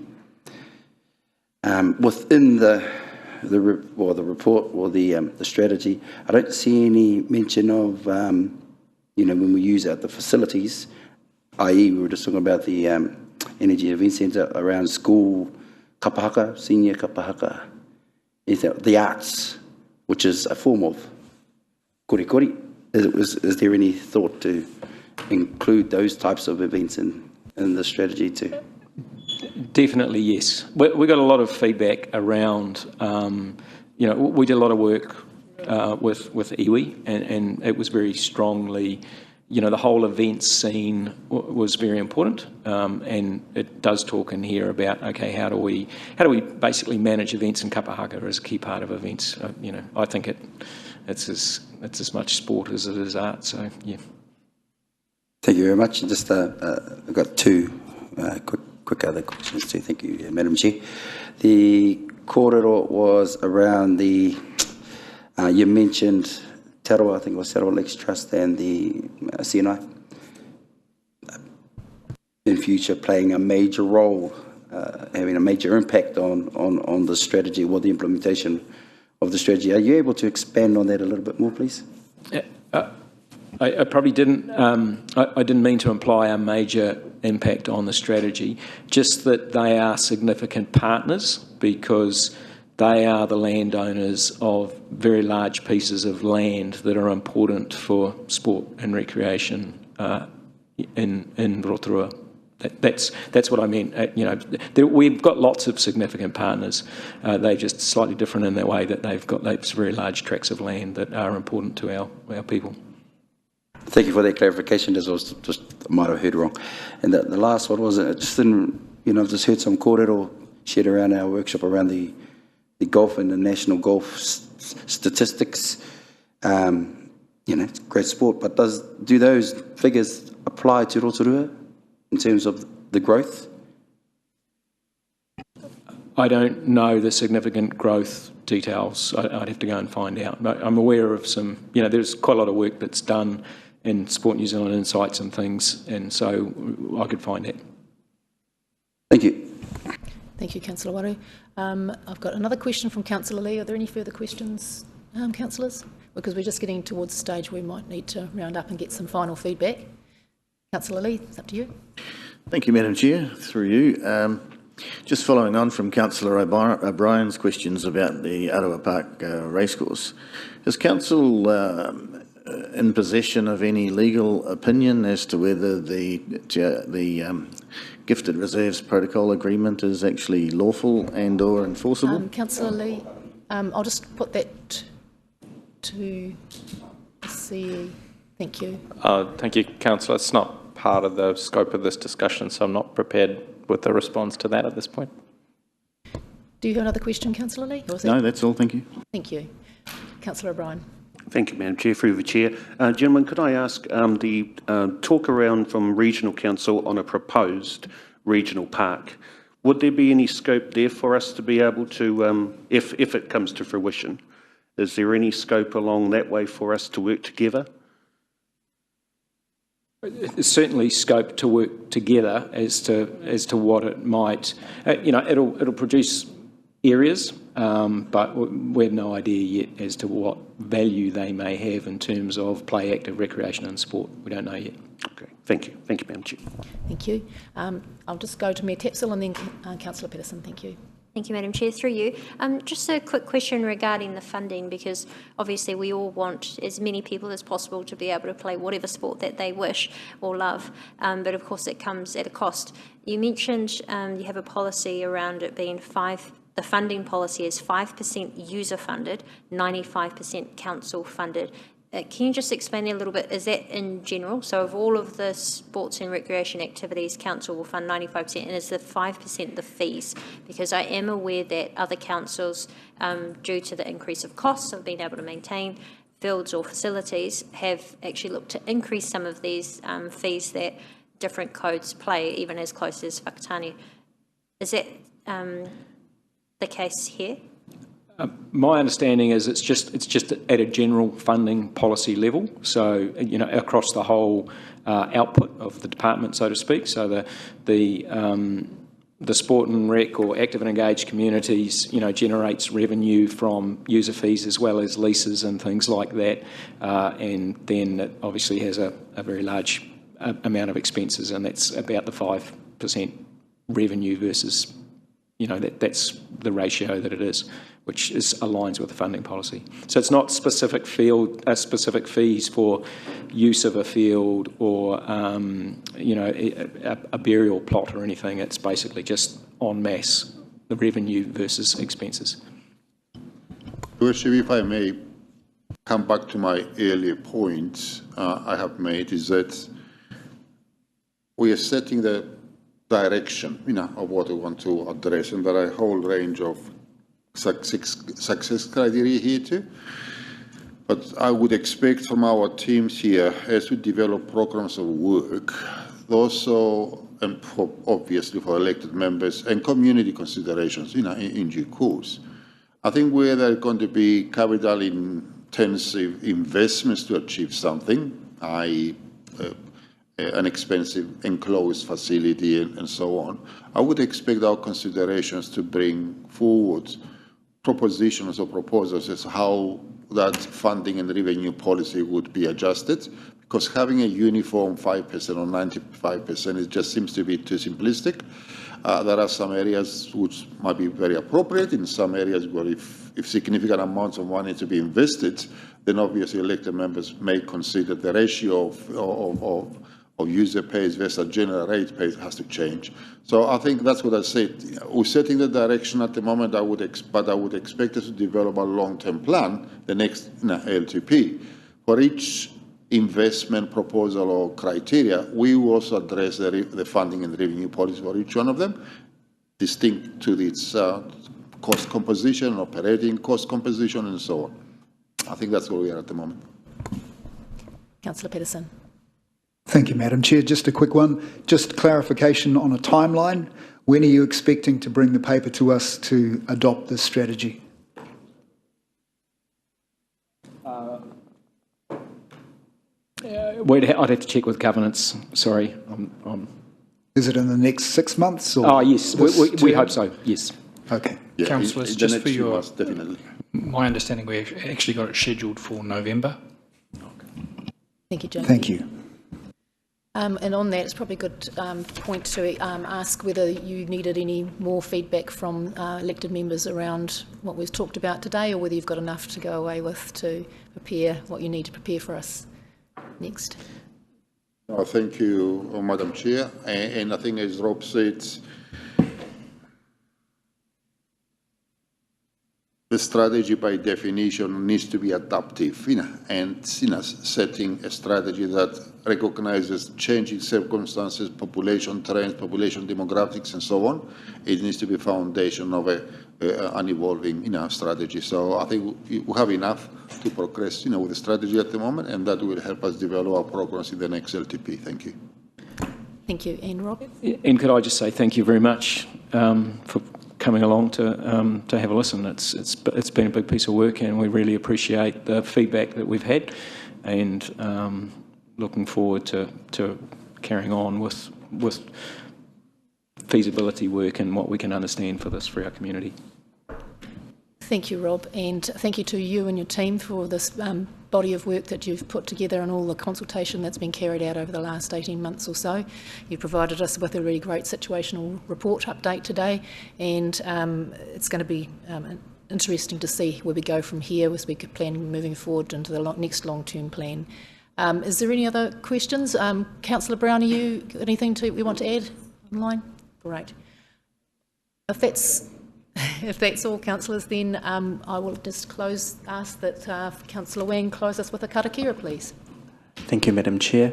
[SPEAKER 11] within the report or the strategy. I don't see any mention of when we use the facilities, i.e. we were just talking about the Energy Event Centre around school kapahaka, senior kapahaka, the arts, which is a form of korikori. Is there any thought to include those types of events in the strategy too?
[SPEAKER 4] Definitely, yes. We got a lot of feedback around, we did a lot of work with iwi, and it was very strongly, the whole event scene was very important, and it does talk in here about, okay, how do we basically manage events, and kapahaka is a key part of events. I think it's as much sport as it is art, so yeah.
[SPEAKER 11] Thank you very much. Just I've got two quick other questions too. Thank you, Madam Chair. The kōrero was around the, you mentioned Rotorua, I think it was Rotorua Lakes Trust and the CNI in future playing a major role, having a major impact on the strategy or the implementation of the strategy. Are you able to expand on that a little bit more, please?
[SPEAKER 4] I probably didn't. I didn't mean to imply a major impact on the strategy, just that they are significant partners because they are the landowners of very large pieces of land that are important for sport and recreation in Rotorua. That's what I meant. We've got lots of significant partners. They're just slightly different in their way that they've got those very large tracts of land that are important to our people.
[SPEAKER 11] Thank you for that clarification. This was just, I might have heard wrong. And the last one was, I just didn't, I've just heard some kōrero shared around our workshop around the golf and the national golf statistics. It's great sport, but do those figures apply to Rotorua in terms of the growth?
[SPEAKER 4] I don't know the significant growth details. I'd have to go and find out. But I'm aware of some, there's quite a lot of work that's done in Sport New Zealand Insights and things, and so I could find it.
[SPEAKER 11] Thank you.
[SPEAKER 1] Thank you, Councillor Waru. I've got another question from Councillor Lee. Are there any further questions, councillors? Because we're just getting towards the stage where we might need to round up and get some final feedback. Councillor Lee, it's up to you.
[SPEAKER 8] Thank you, Madam Chair. Through you. Just following on from Councillor O'Brien's questions about the Aroa Park racecourse, is Council in possession of any legal opinion as to whether the Gifted Reserves Protocol Agreement is actually lawful and or enforceable?
[SPEAKER 1] Councillor Lee, I'll just put that to CE. Thank you.
[SPEAKER 10] Thank you, Councillor. It's not part of the scope of this discussion, so I'm not prepared with a response to that at this point.
[SPEAKER 1] Do you have another question, Councillor Lee?
[SPEAKER 8] No, that's all. Thank you.
[SPEAKER 1] Thank you. Councillor O'Brien.
[SPEAKER 9] Thank you, Madam Chair. Through the Chair. Gentlemen, could I ask the talk around from Regional Council on a proposed regional park? Would there be any scope there for us to be able to, if it comes to fruition, is there any scope along that way for us to work together?
[SPEAKER 4] There's certainly scope to work together as to what it might. It'll produce areas, but we have no idea yet as to what value they may have in terms of play, active, recreation and sport. We don't know yet.
[SPEAKER 9] Okay, thank you. Thank you, Madam Chair.
[SPEAKER 1] Thank you. I'll just go to Mayor Tapsell and then Councillor Peterson. Thank you.
[SPEAKER 6] Thank you, Madam Chair. Through you. Just a quick question regarding the funding, because obviously we all want as many people as possible to be able to play whatever sport that they wish or love, but of course it comes at a cost. You mentioned you have a policy around it being the funding policy is 5% user funded, 95% council funded. Can you just explain a little bit, is that in general? So of all of the sports and recreation activities, council will fund 95%, and is the 5% the fees? Because I am aware that other councils, due to the increase of costs of being able to maintain fields or facilities, have actually looked to increase some of these fees that different codes play, even as close as Whakatane. Is that the case here?
[SPEAKER 4] My understanding is it's just at a general funding policy level. So across the whole output of the department, so to speak. So the sport and rec or active and engaged communities, generates revenue from user fees as well as leases and things like that, and then it obviously has a very large amount of expenses, and that's about the 5% revenue versus. That's the ratio that it is, which aligns with the funding policy. So it's not specific fees for use of a field or a burial plot or anything. It's basically just en masse the revenue versus expenses.
[SPEAKER 3] Worship, if I may come back to my earlier point I have made, is that we are setting the direction, of what we want to address, and there are a whole range of success criteria here too. But I would expect from our teams here, as we develop programs of work, also, and obviously for elected members and community considerations, in due course. I think where there are going to be capital intensive investments to achieve something, i.e. an expensive enclosed facility and so on, I would expect our considerations to bring forward propositions or proposals as to how that funding and revenue policy would be adjusted, because having a uniform 5% or 95% just seems to be too simplistic. There are some areas which might be very appropriate, in some areas where if significant amounts of money to be invested, then obviously elected members may consider the ratio of user pays versus general rate pays has to change. So I think that's what I said. We're setting the direction at the moment. But I would expect us to develop a long-term plan, the next LTP. For each investment proposal or criteria, we will also address the funding and revenue policy for each one of them, distinct to its cost composition, operating cost composition, and so on. I think that's where we are at the moment.
[SPEAKER 1] Councillor Peterson.
[SPEAKER 7] Thank you, Madam Chair. Just a quick one. Just clarification on a timeline. When are you expecting to bring the paper to us to adopt this strategy?
[SPEAKER 4] I'd have to check with governance. Sorry.
[SPEAKER 7] Is it in the next 6 months? Or
[SPEAKER 4] Oh, yes. We hope so, yes.
[SPEAKER 7] Okay.
[SPEAKER 3] Yeah,
[SPEAKER 12] Councillors,
[SPEAKER 3] in the
[SPEAKER 12] just
[SPEAKER 3] next
[SPEAKER 12] for
[SPEAKER 3] few
[SPEAKER 12] your,
[SPEAKER 3] months, definitely.
[SPEAKER 12] my understanding, we actually got it scheduled for November.
[SPEAKER 1] Thank you, Jamie.
[SPEAKER 7] Thank you.
[SPEAKER 1] And on that, it's probably a good point to ask whether you needed any more feedback from elected members around what we've talked about today, or whether you've got enough to go away with to prepare what you need to prepare for us next.
[SPEAKER 3] Thank you, Madam Chair. And I think, as Rob said, the strategy by definition needs to be adaptive, and setting a strategy that recognizes changing circumstances, population trends, population demographics, and so on. It needs to be a foundation of an evolving strategy. So I think we have enough to progress with the strategy at the moment, and that will help us develop our programs in the next LTP. Thank you.
[SPEAKER 1] Thank you. And Rob?
[SPEAKER 4] And could I just say thank you very much for coming along to have a listen. It's been a big piece of work, and we really appreciate the feedback that we've had, and looking forward to carrying on with feasibility work and what we can understand for this for our community.
[SPEAKER 1] Thank you, Rob, and thank you to you and your team for this body of work that you've put together and all the consultation that's been carried out over the last 18 months or so. You provided us with a really great situational report update today, and it's going to be interesting to see where we go from here as we could plan moving forward into the next long-term plan. Is there any other questions? Councillor Brown, are you got anything we want to add online? Great. If that's all, councillors, then I will just ask that Councillor Wang close us with a karakia, please.
[SPEAKER 2] Thank you, Madam Chair.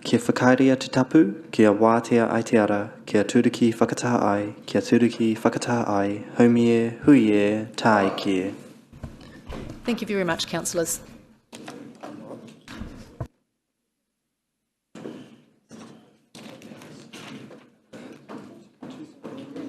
[SPEAKER 2] Kia whakairea te tapu, kia wātea ai te ara, kia turiki whakatā ai, kia turiki whakatā ai, haumie, huie, tae kia.
[SPEAKER 1] Thank you very much, councillors.